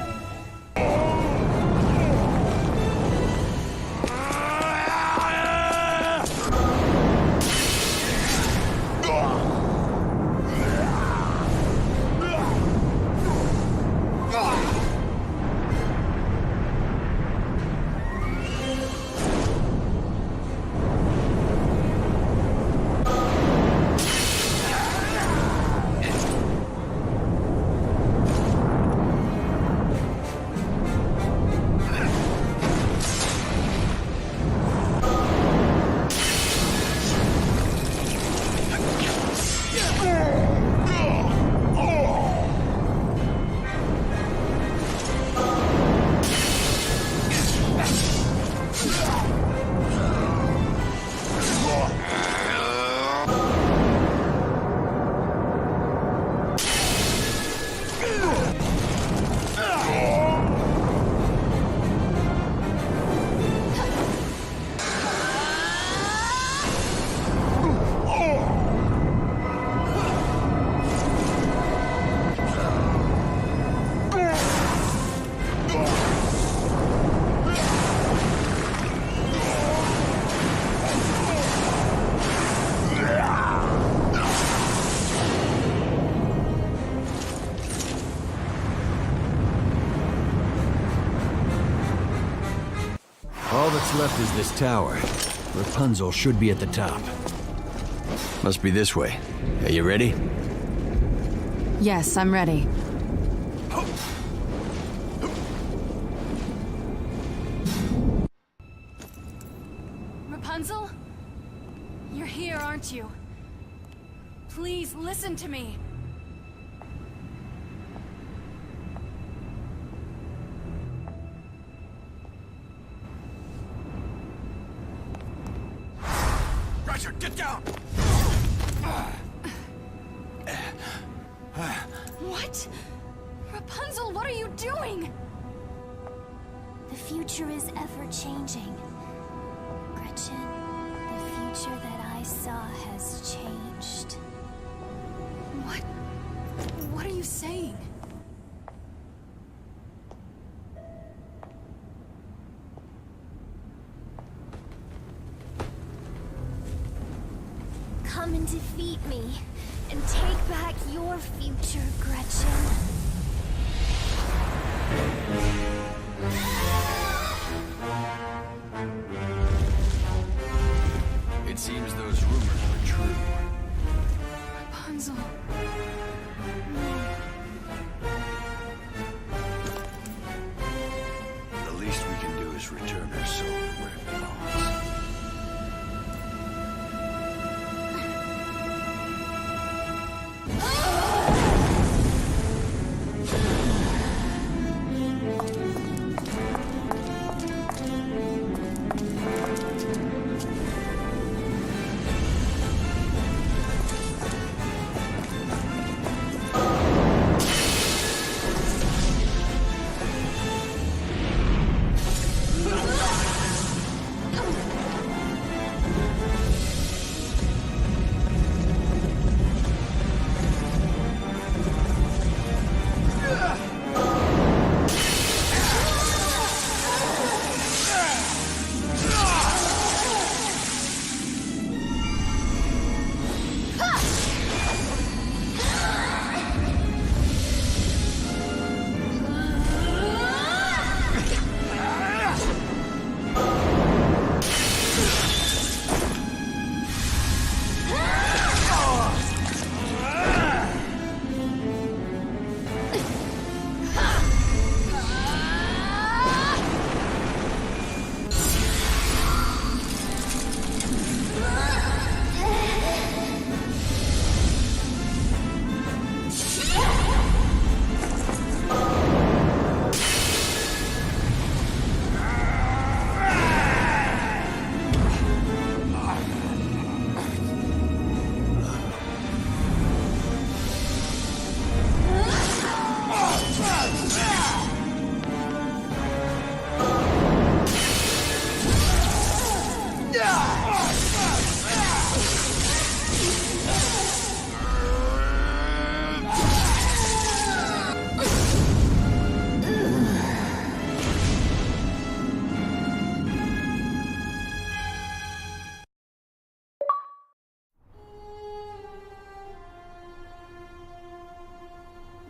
All that's left is this tower. Rapunzel should be at the top. Must be this way. Are you ready? Yes, I'm ready. Rapunzel? aren't you? Please, listen to me. Roger, get down! What? Rapunzel, what are you doing? The future is ever-changing. Gretchen, the future that I saw has changed. What? What are you saying? Come and defeat me, and take back your future, Gretchen. It seems those rumors were true. Rapunzel. The least we can do is return her soul where it belongs.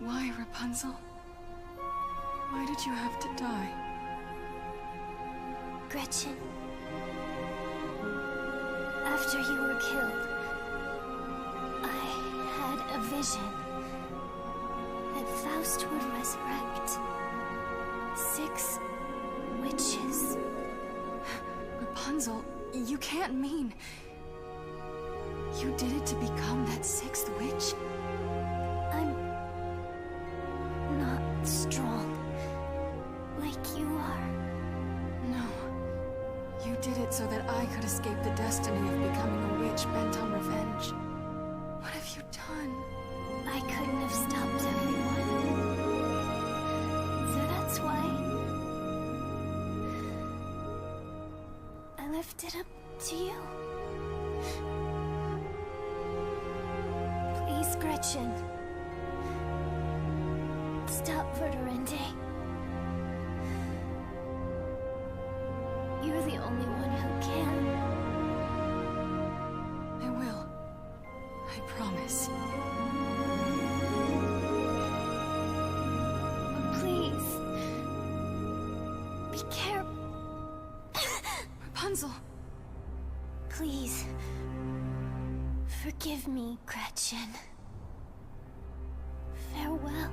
Why, Rapunzel? Why did you have to die? Gretchen, after you were killed, I had a vision that Faust would resurrect 6 witches. Rapunzel, you can't mean... You did it to become that 6th witch? I'm not strong like you are. No. You did it so that I could escape the destiny of becoming a witch bent on revenge. What have you done? I couldn't have stopped everyone. So that's why I left it up to you. Please, Gretchen. Stop Verderende. You're the only one who can. I will. I promise. But please, be careful. Rapunzel! Please, forgive me, Gretchen. Farewell.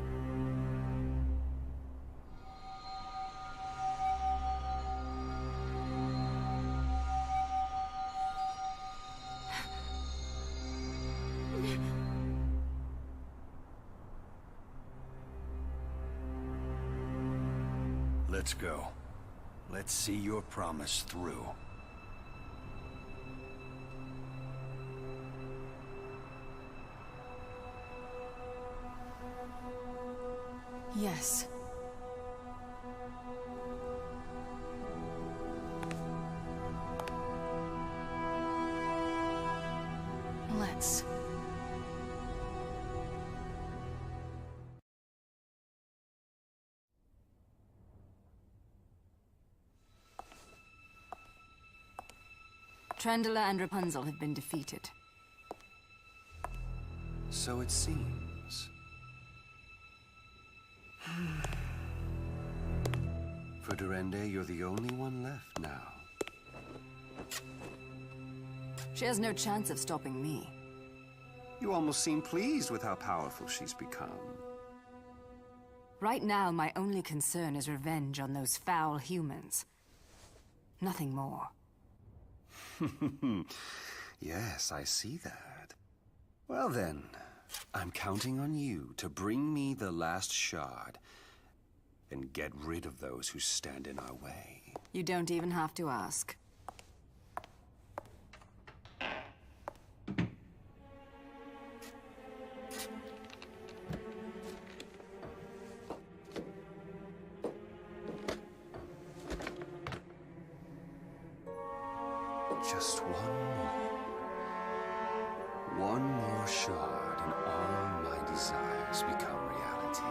Let's go. Let's see your promise through. Yes. Let's. Trendela and Rapunzel have been defeated. So it seems. For Durende, you're the only one left now. She has no chance of stopping me. You almost seem pleased with how powerful she's become. Right now, my only concern is revenge on those foul humans. Nothing more. Yes, I see that. Well then, I'm counting on you to bring me the last shard and get rid of those who stand in our way. You don't even have to ask. Just one more shard and all my desires become reality.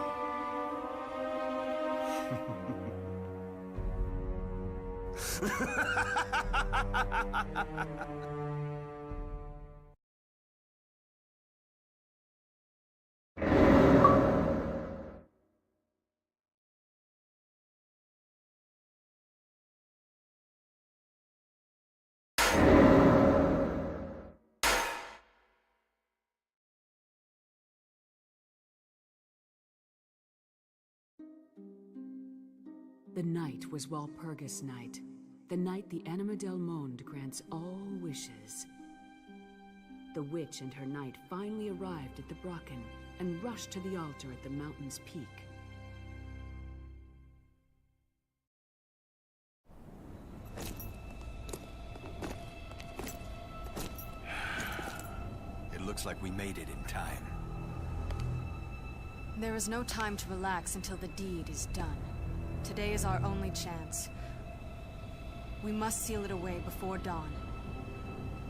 The night was Walpurgis night, the night the Anima del Monde grants all wishes. The witch and her knight finally arrived at the Brocken and rushed to the altar at the mountain's peak. It looks like we made it in time. There is no time to relax until the deed is done. Today is our only chance. We must seal it away before dawn.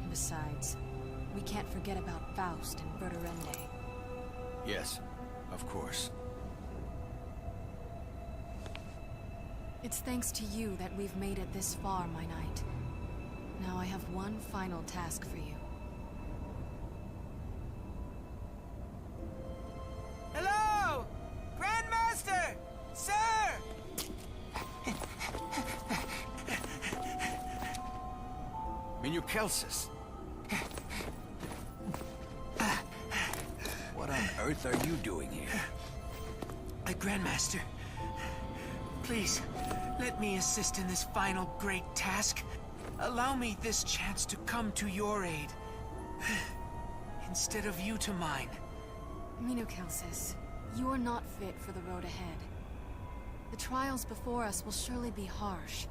Besides, we can't forget about Faust and Verdurende. Yes, of course. It's thanks to you that we've made it this far, my knight. Now I have one final task for you. Hello! Grandmaster! Sir! Minucelsus. What on earth are you doing here? Grandmaster, please, let me assist in this final great task. Allow me this chance to come to your aid, instead of you to mine. Minucelsus, you are not fit for the road ahead. The trials before us will surely be harsh.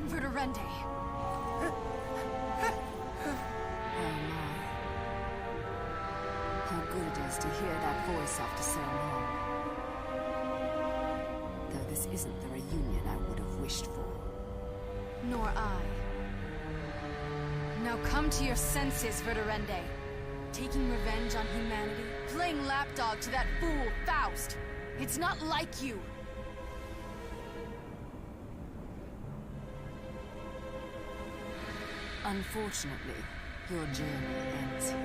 Verdurende. How good it is to hear that voice after so long. Though this isn't the reunion I would have wished for. Nor I. Now come to your senses, Verdurende. Taking revenge on humanity, playing lapdog to that fool, Faust. It's not like you. Unfortunately, your journey ends here.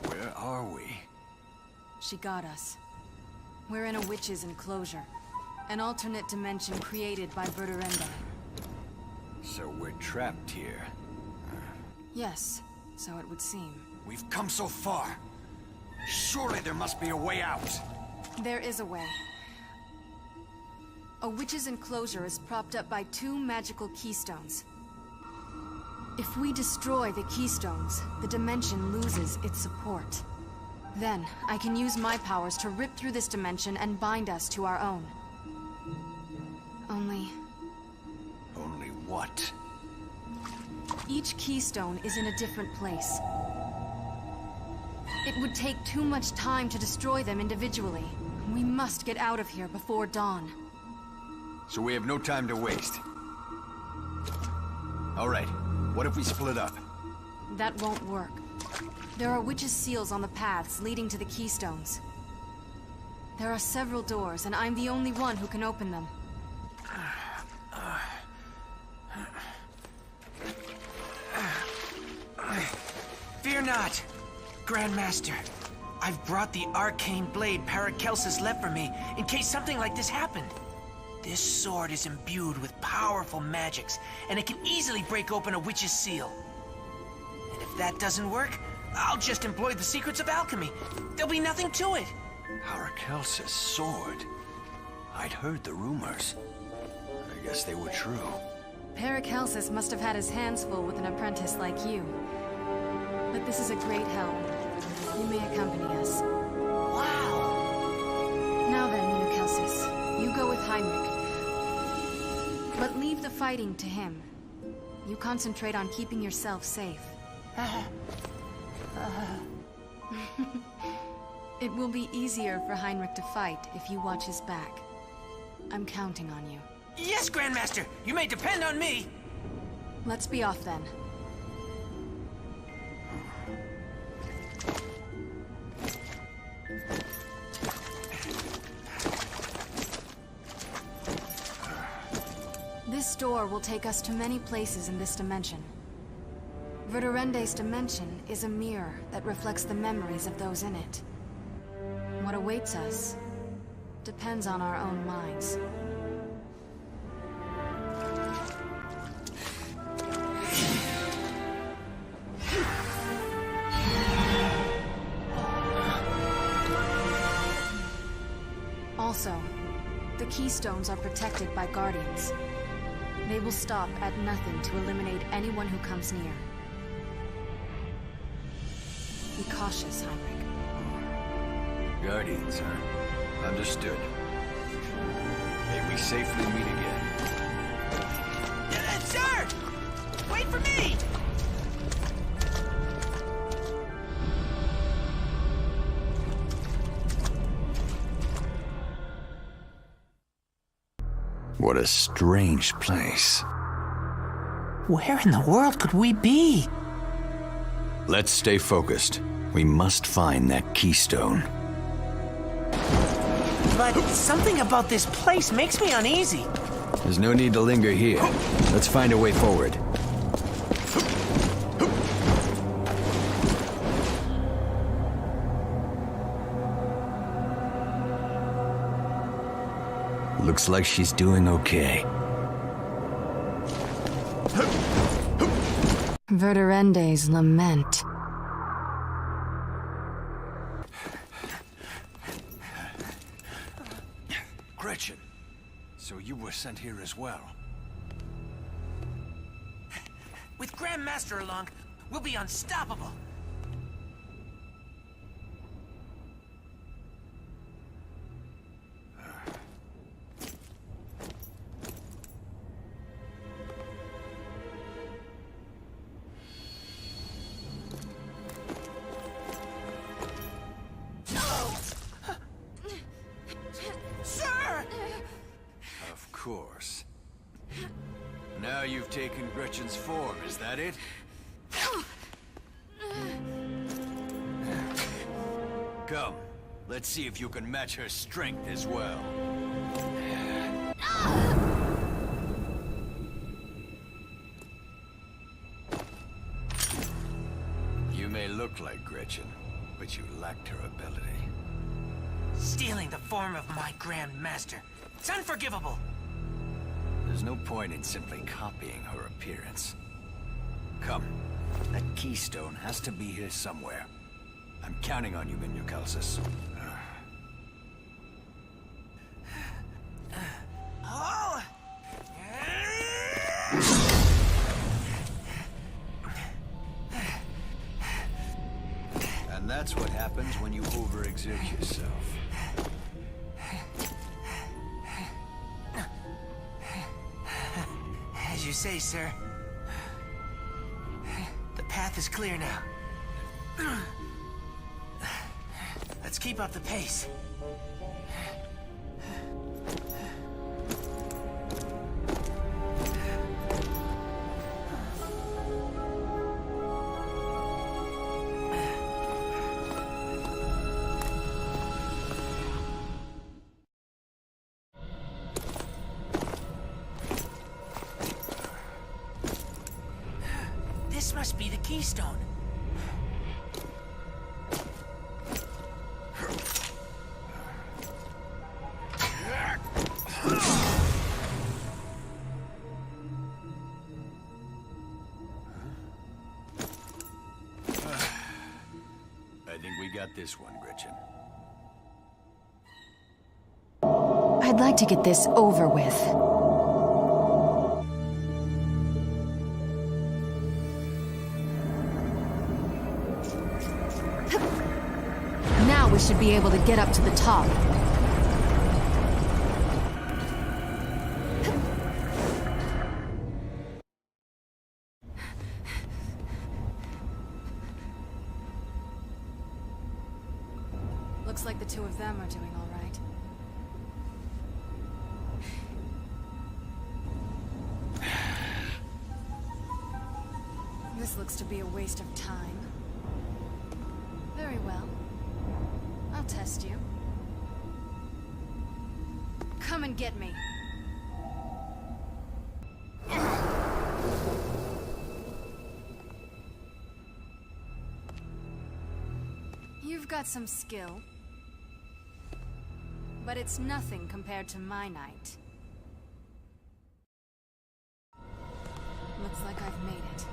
Where are we? She got us. We're in a witch's enclosure. An alternate dimension created by Verdurende. So we're trapped here. Yes, so it would seem. We've come so far. Surely there must be a way out. There is a way. A witch's enclosure is propped up by 2 magical keystones. If we destroy the keystones, the dimension loses its support. Then, I can use my powers to rip through this dimension and bind us to our own. Only what? Each keystone is in a different place. It would take too much time to destroy them individually. We must get out of here before dawn. So we have no time to waste. All right, what if we split up? That won't work. There are witches' seals on the paths leading to the keystones. There are several doors, and I'm the only one who can open them. Fear not, Grandmaster. I've brought the arcane blade Paracelsus left for me in case something like this happened. This sword is imbued with powerful magics, and it can easily break open a witch's seal. And if that doesn't work, I'll just employ the secrets of alchemy. There'll be nothing to it. Paracelsus' sword? I'd heard the rumors. I guess they were true. Paracelsus must have had his hands full with an apprentice like you. But this is a great help. You may accompany us. Wow! Now then, Paracelsus, you go with Hyinrich. But leave the fighting to him. You concentrate on keeping yourself safe. It will be easier for Hyinrich to fight if you watch his back. I'm counting on you. Yes, Grandmaster! You may depend on me! Let's be off then. This door will take us to many places in this dimension. Verdurende's dimension is a mirror that reflects the memories of those in it. What awaits us depends on our own minds. Also, the keystones are protected by guardians. They will stop at nothing to eliminate anyone who comes near. Be cautious, Hyinrich. Guardians, huh? Understood. May we safely meet again. Sir! Wait for me! What a strange place. Where in the world could we be? Let's stay focused. We must find that keystone. But something about this place makes me uneasy. There's no need to linger here. Let's find a way forward. Looks like she's doing okay. Verdurende's lament. Gretchen, so you were sent here as well. With Grandmaster along, we'll be unstoppable. Of course. Now you've taken Gretchen's form, is that it? Come, let's see if you can match her strength as well. You may look like Gretchen, but you lacked her ability. Stealing the form of my Grandmaster. It's unforgivable. There's no point in simply copying her appearance. Come. That keystone has to be here somewhere. I'm counting on you, Calcis. Oh! And that's what happens when you overexert yourself. As you say, sir. The path is clear now. Let's keep up the pace. This must be the keystone. I think we got this one, Gretchen. I'd like to get this over with. Now we should be able to get up to the top. Looks like the two of them are doing all right. This looks to be a waste of time. Very well. I'll test you. Come and get me. You've got some skill. But it's nothing compared to my night. Looks like I've made it.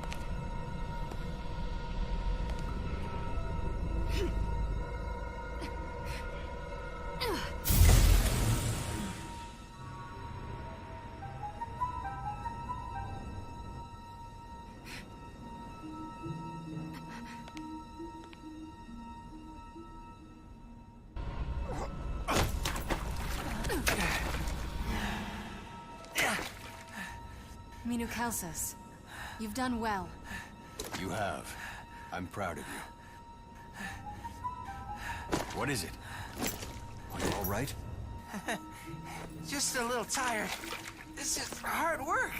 Calcis, you've done well. You have. I'm proud of you. What is it? Are you all right? Just a little tired. This is hard work.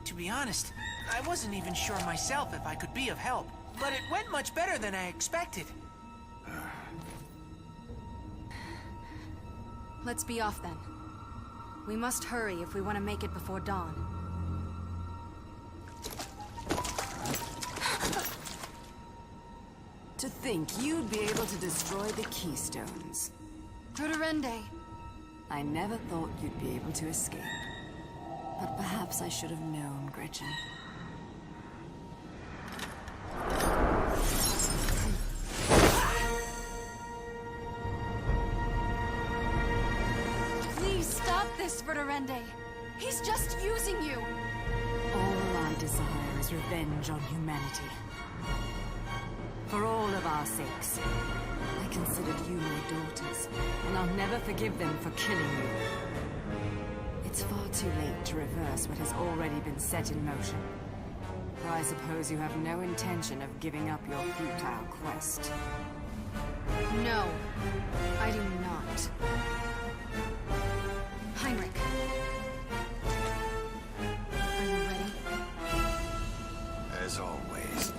To be honest, I wasn't even sure myself if I could be of help. But it went much better than I expected. Let's be off then. We must hurry if we want to make it before dawn. To think you'd be able to destroy the keystones. Rende. I never thought you'd be able to escape. But perhaps I should have known, Gretchen. Rende. He's just using you! All I desire is revenge on humanity. For all of our sakes. I considered you my daughters, and I'll never forgive them for killing you. It's far too late to reverse what has already been set in motion. For I suppose you have no intention of giving up your futile quest. No, I do not. Hyinrich. Are you ready? As always.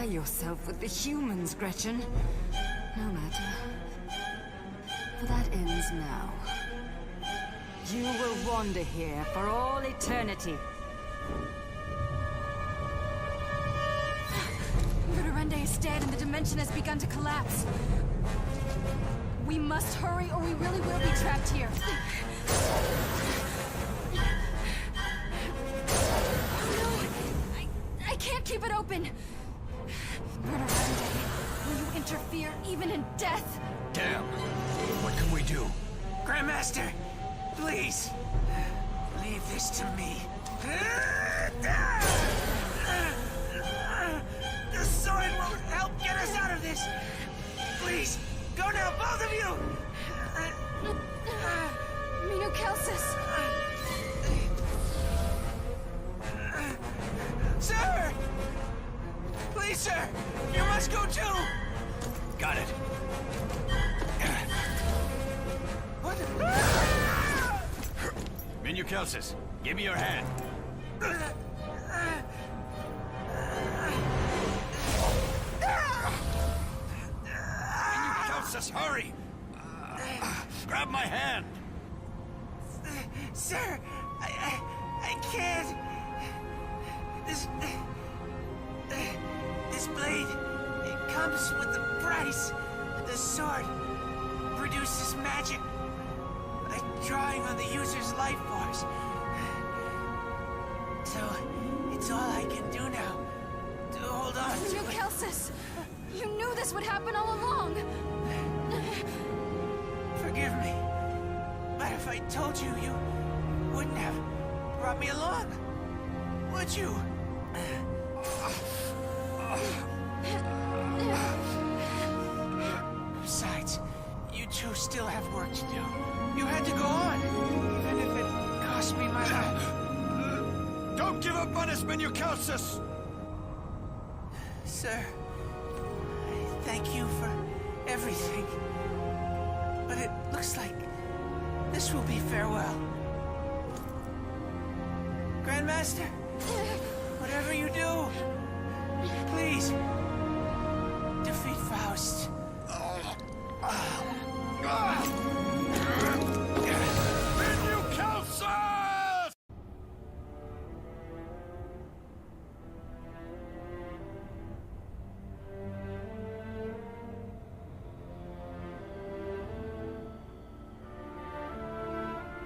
Yourself with the humans, Gretchen. No matter. For that ends now. You will wander here for all eternity. Verderende is dead and the dimension has begun to collapse. We must hurry or we really will be trapped here. No, I can't keep it open. Will you interfere even in death? Damn. What can we do? Grandmaster, please. Leave this to me. The sword won't help get us out of this. Please, go now, both of you. Minukelsis. Sir! Please, sir! You must go too! Got it. What? Minukelsis, give me your hand. Minukelsis, hurry! Grab my hand! Sir, I can't. This blade, it comes with the price. The sword produces magic by drawing on the user's life force. So, it's all I can do now to hold on to it. Minukelsis! You knew this would happen all along! Forgive me, but if I told you, you wouldn't have brought me along, would you? Besides, you two still have work to do. You had to go on, even if it cost me my life. Don't give up on us, Minukelsis! Sir, I thank you for everything. But it looks like this will be farewell. Grandmaster, whatever you do, please, defeat Faust. Minukelsis!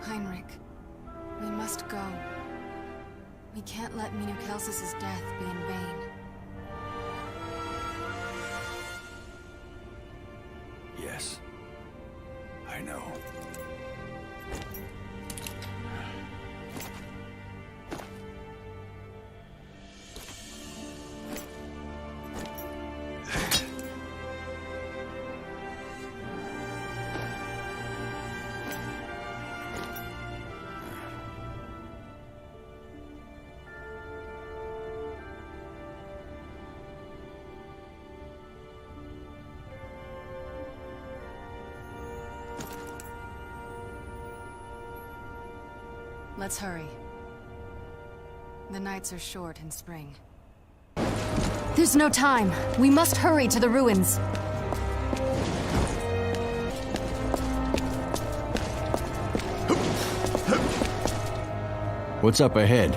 Hyinrich, we must go. We can't let Minukelsis' death be in vain. Yes. I know. Let's hurry. The nights are short in spring. There's no time. We must hurry to the ruins. What's up ahead?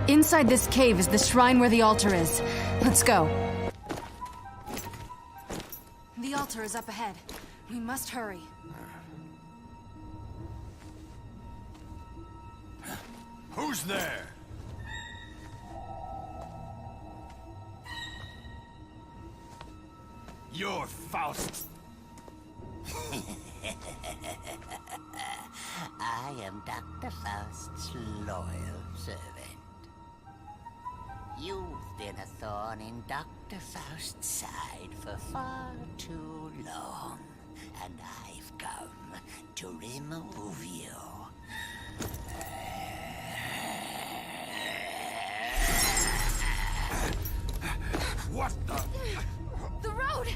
Inside this cave is the shrine where the altar is. Let's go. The altar is up ahead. We must hurry. Who's there? You're Faust. I am Dr. Faust's loyal servant. You've been a thorn in Dr. Faust's side for far too long, and I've come to remove you. What the? The road!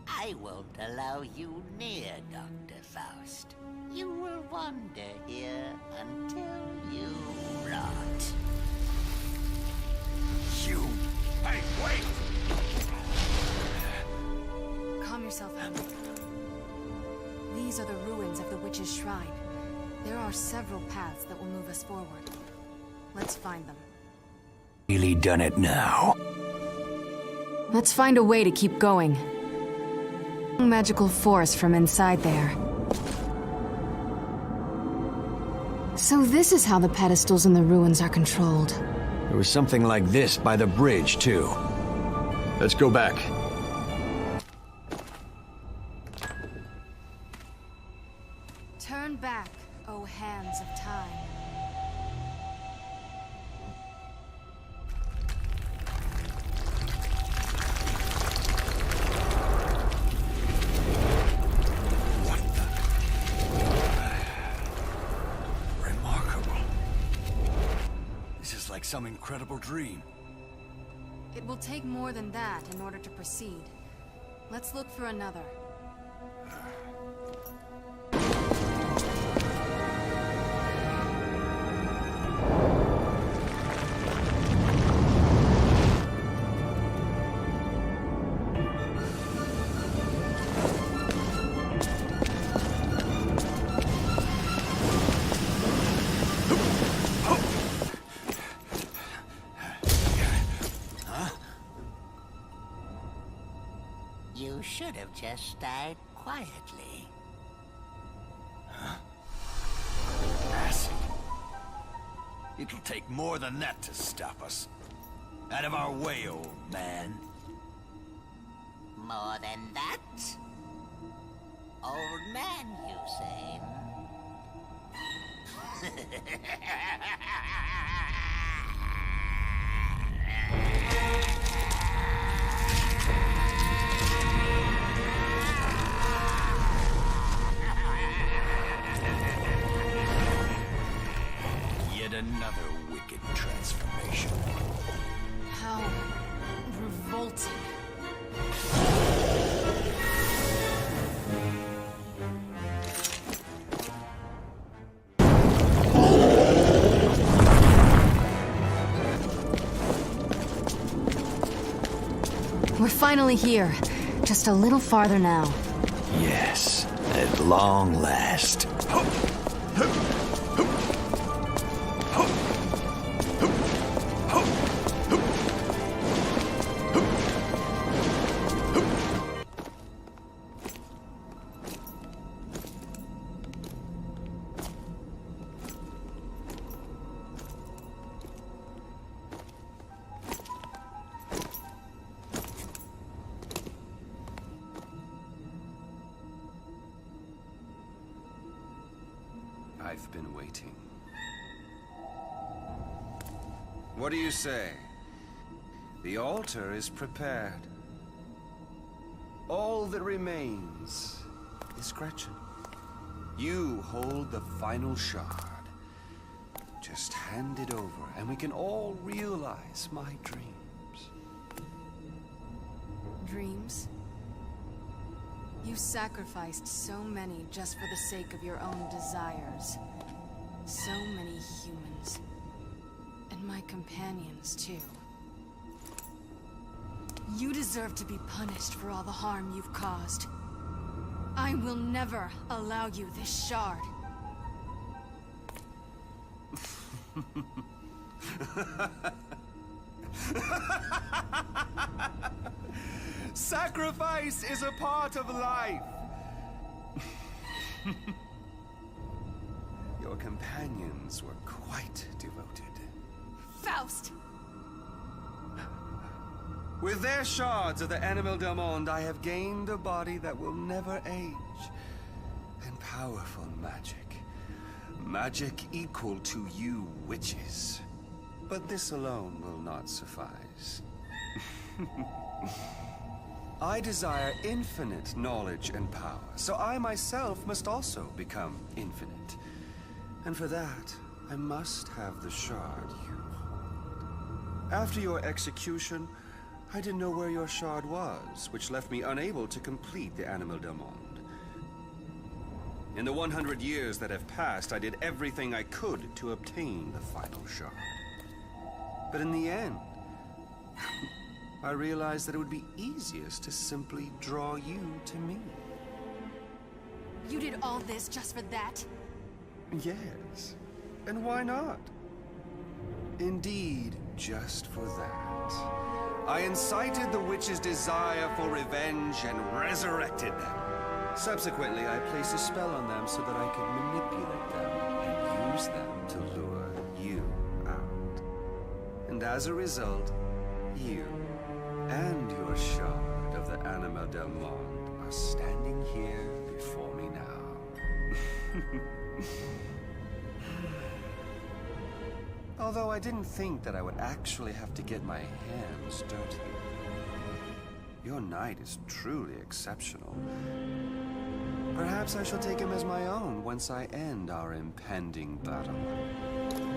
I won't allow you near Dr. Faust. You will wander here until you rot. You! Hey, wait! Calm yourself, Haynrich. These are the ruins of the witch's shrine. There are several paths that will move us forward. Let's find them. Really done it now. Let's find a way to keep going. Magical force from inside there. So this is how the pedestals in the ruins are controlled. There was something like this by the bridge, too. Let's go back. Turn back, O hands of time. Some incredible dream. It will take more than that in order to proceed. Let's look for another. You should have just died quietly. Huh? Acid. It'll take more than that to stop us. Out of our way, old man. More than that? Old man, you say? Yet another wicked transformation. How revolting. We're finally here. Just a little farther now. Yes, at long last. I've been waiting. What do you say? The altar is prepared. All that remains is Gretchen. You hold the final shard. Just hand it over, and we can all realize my dreams. Dreams? You sacrificed so many just for the sake of your own desires. So many humans. And my companions, too. You deserve to be punished for all the harm you've caused. I will never allow you this shard. Sacrifice is a part of life. Your companions were quite devoted. Faust! With their shards of the Animal del Monde, I have gained a body that will never age. And powerful magic. Magic equal to you witches. But this alone will not suffice. I desire infinite knowledge and power, so I myself must also become infinite. And for that, I must have the shard you hold. After your execution, I didn't know where your shard was, which left me unable to complete the Animal del Monde. In the 100 years that have passed, I did everything I could to obtain the final shard. But in the end, I realized that it would be easiest to simply draw you to me. You did all this just for that? Yes. And why not? Indeed, just for that. I incited the witch's desire for revenge and resurrected them. Subsequently, I placed a spell on them so that I could manipulate them and use them to lure you out. And as a result, you and your shard of the Animal del Monde are standing here before me now. Although I didn't think that I would actually have to get my hands dirty. Your knight is truly exceptional. Perhaps I shall take him as my own once I end our impending battle.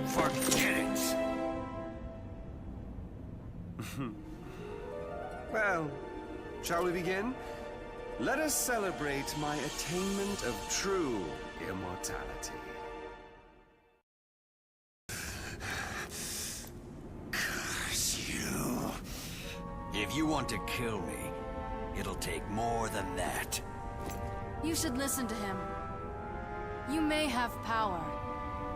Forget it! Well, shall we begin? Let us celebrate my attainment of true immortality. Curse you. If you want to kill me, it'll take more than that. You should listen to him. You may have power,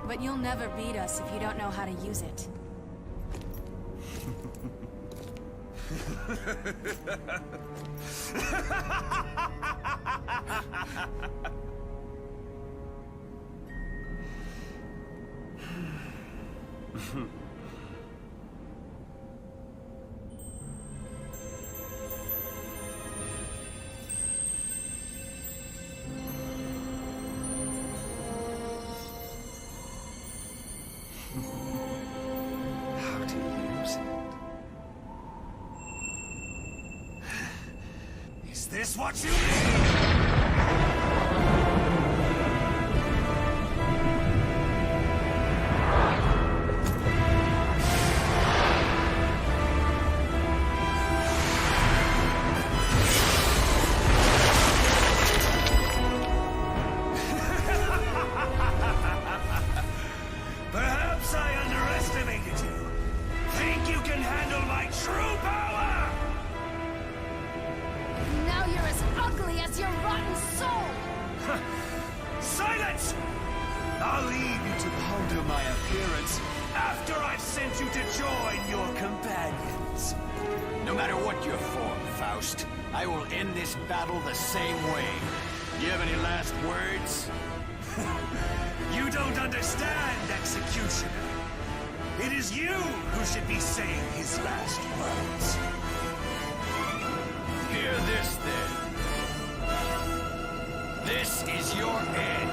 but you'll never beat us if you don't know how to use it. How to use it? Is this what you need? Perhaps I underestimated you. Think you can handle my true power? Now you're as ugly as your rotten soul! Silence! I'll leave you to ponder my appearance after I've sent you to join your companions. No matter what your form, Faust, I will end this battle the same way. Do you have any last words? You don't understand, executioner. It is you who should be saying his last words. Hear this, then. This is your end.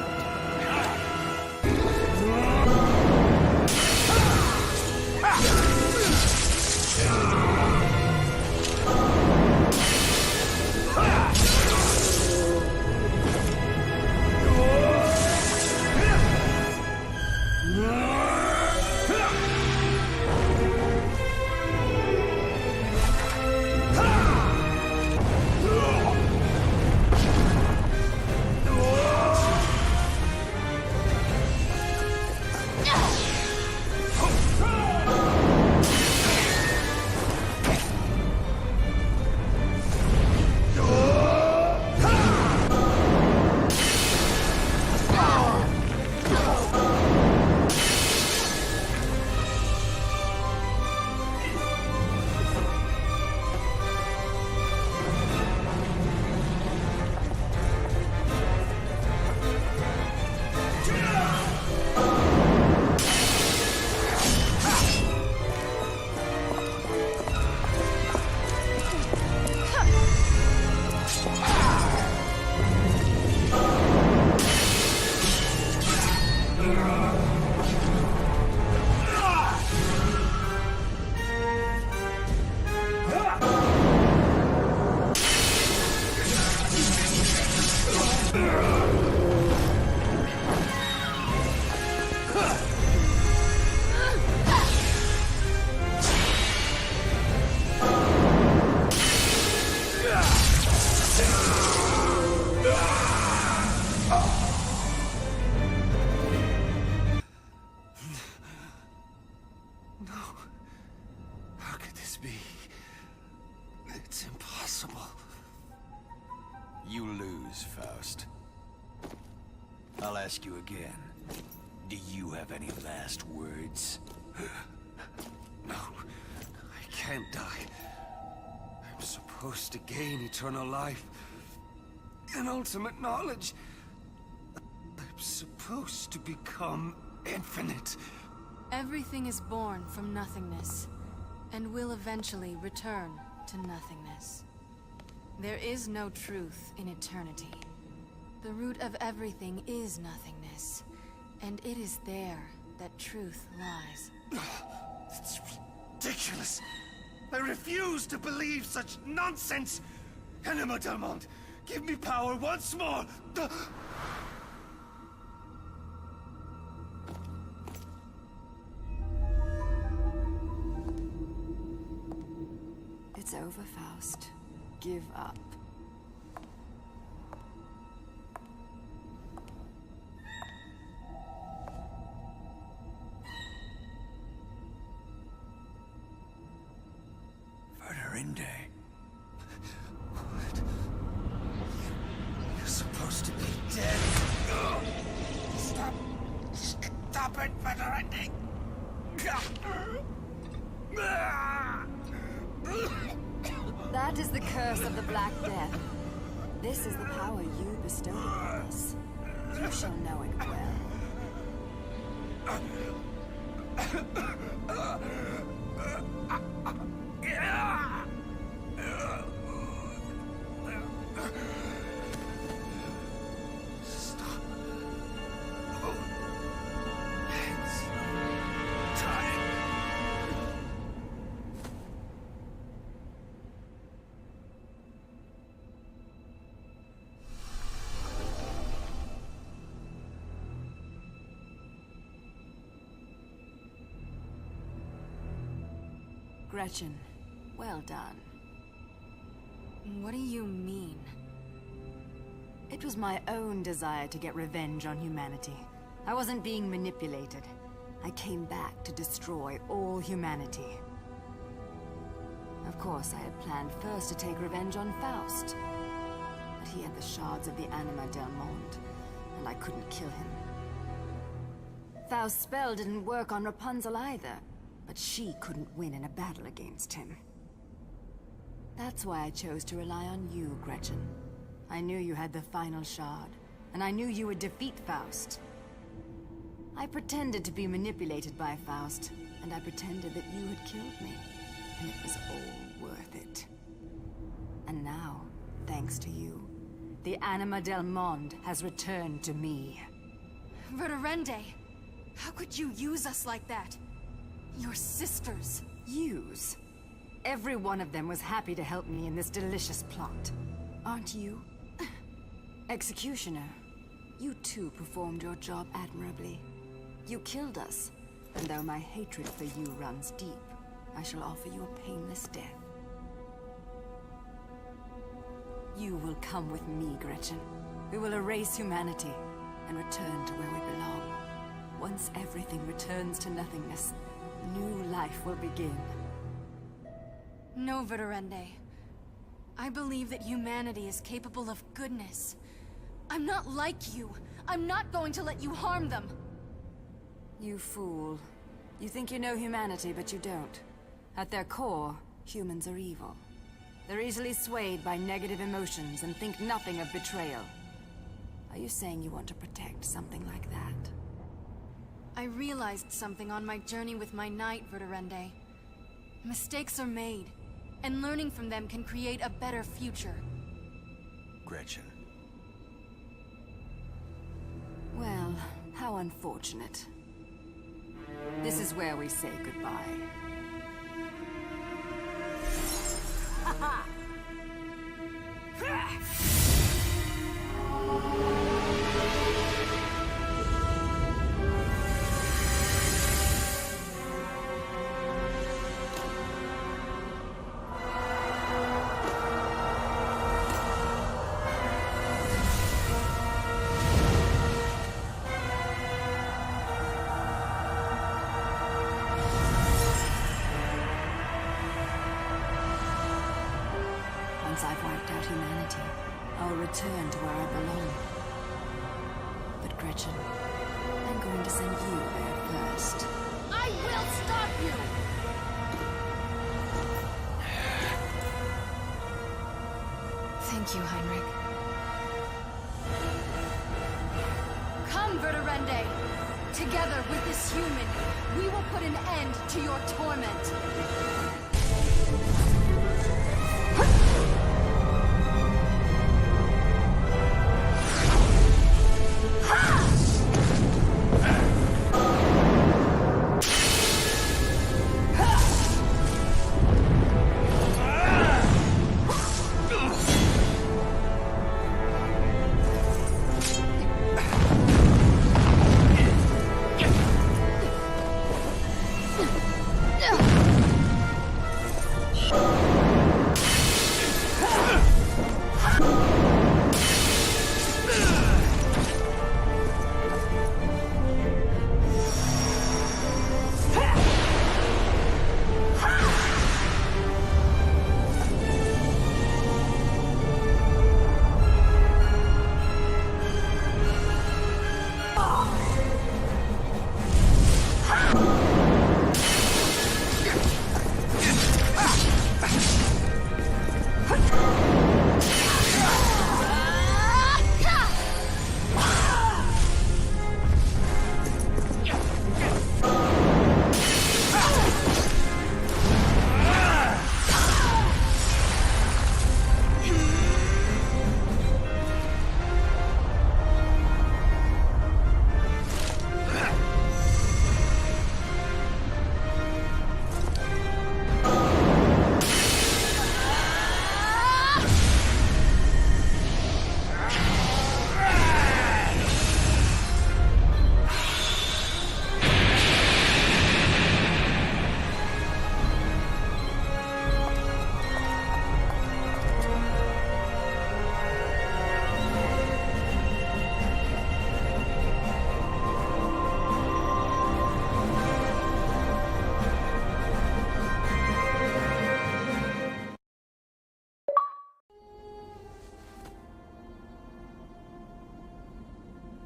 I'll ask you again. Do you have any last words? No, I can't die. I'm supposed to gain eternal life and ultimate knowledge. I'm supposed to become infinite. Everything is born from nothingness, and will eventually return to nothingness. There is no truth in eternity. The root of everything is nothingness, and it is there that truth lies. It's ridiculous. I refuse to believe such nonsense. Anima del Monde, give me power once more. It's over, Faust. Give up. Verderinde. What? You're supposed to be dead. Stop. Stop it, Verderinde. That is the curse of the Black Death. This is the power you bestowed upon us. You shall know it well. Stop. Oh. Hands. Time. Gretchen, well done. What do you mean? It was my own desire to get revenge on humanity. I wasn't being manipulated. I came back to destroy all humanity. Of course, I had planned first to take revenge on Faust. But he had the shards of the Anima del Monde, and I couldn't kill him. Faust's spell didn't work on Rapunzel either, but she couldn't win in a battle against him. That's why I chose to rely on you, Gretchen. I knew you had the final shard, and I knew you would defeat Faust. I pretended to be manipulated by Faust, and I pretended that you had killed me, and it was all worth it. And now, thanks to you, the Anima del Monde has returned to me. Verderinde! How could you use us like that? Your sisters. Use? Every one of them was happy to help me in this delicious plot. Aren't you? Executioner, you too performed your job admirably. You killed us, and though my hatred for you runs deep, I shall offer you a painless death. You will come with me, Gretchen. We will erase humanity and return to where we belong. Once everything returns to nothingness, new life will begin. No, Verderinde. I believe that humanity is capable of goodness. I'm not like you. I'm not going to let you harm them. You fool. You think you know humanity, but you don't. At their core, humans are evil. They're easily swayed by negative emotions and think nothing of betrayal. Are you saying you want to protect something like that? I realized something on my journey with my knight, Verderinde. Mistakes are made, and learning from them can create a better future. Gretchen. Well, how unfortunate. This is where we say goodbye. Once I've wiped out humanity, I'll return to where I belong. But Gretchen. I'm going to send you there first. I will stop you! Thank you, Heinrich. Come, Verderende! Together with this human, we will put an end to your torment.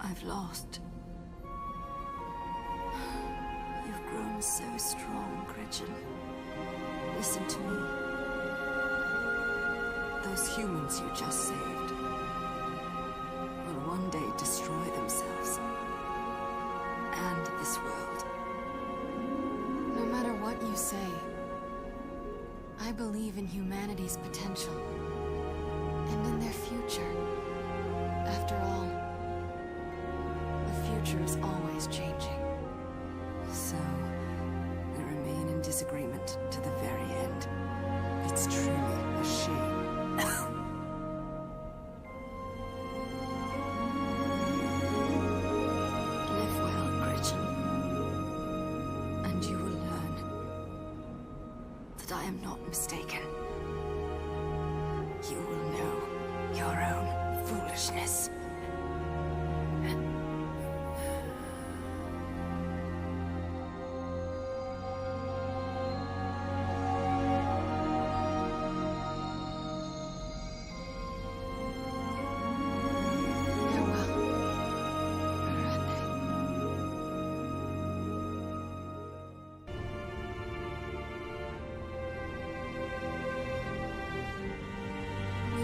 I've lost. You've grown so strong, Gretchen. Listen to me. Those humans you just saved will one day destroy themselves and this world. No matter what you say, I believe in humanity's potential and in their future. After all, the future is always changing. So, we remain in disagreement to the very end. It's truly a shame. Live well, Gretchen. And you will learn that I am not mistaken. You will know your own foolishness.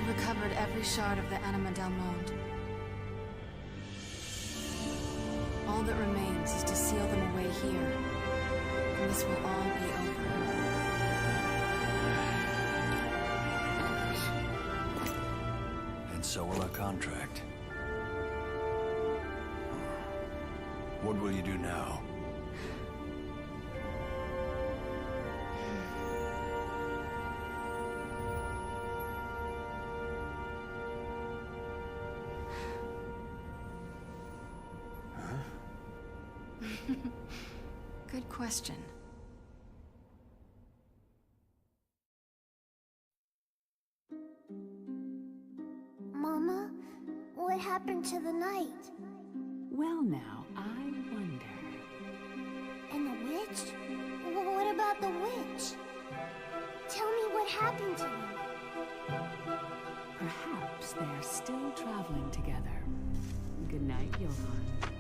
Recovered every shard of the Anima del Monde. All that remains is to seal them away here, and this will all be over. And so will our contract. What will you do now? Good question. Mama, what happened to the night? Well now, I wonder. And the witch? What about the witch? Tell me what happened to them. Perhaps they're still traveling together. Good night, Johann.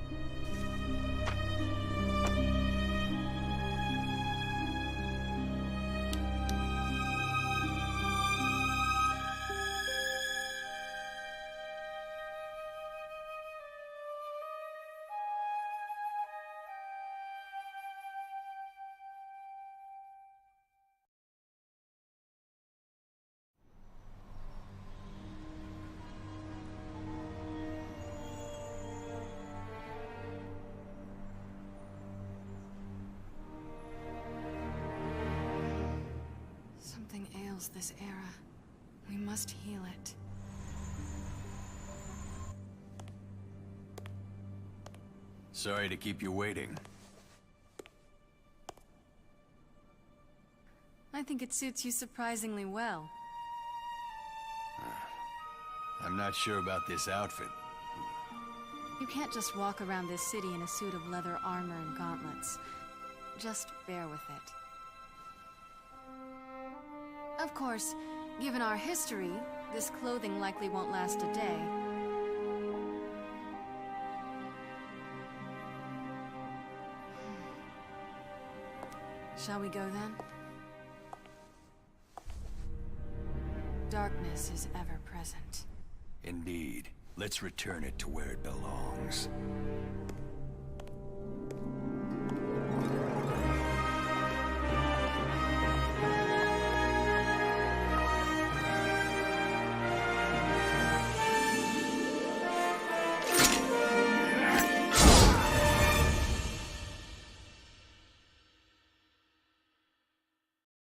controls this era. We must heal it. Sorry to keep you waiting. I think it suits you surprisingly well. I'm not sure about this outfit. You can't just walk around this city in a suit of leather armor and gauntlets. Just bear with it. Of course, given our history, this clothing likely won't last a day. Shall we go then? Darkness is ever present. Indeed. Let's return it to where it belongs.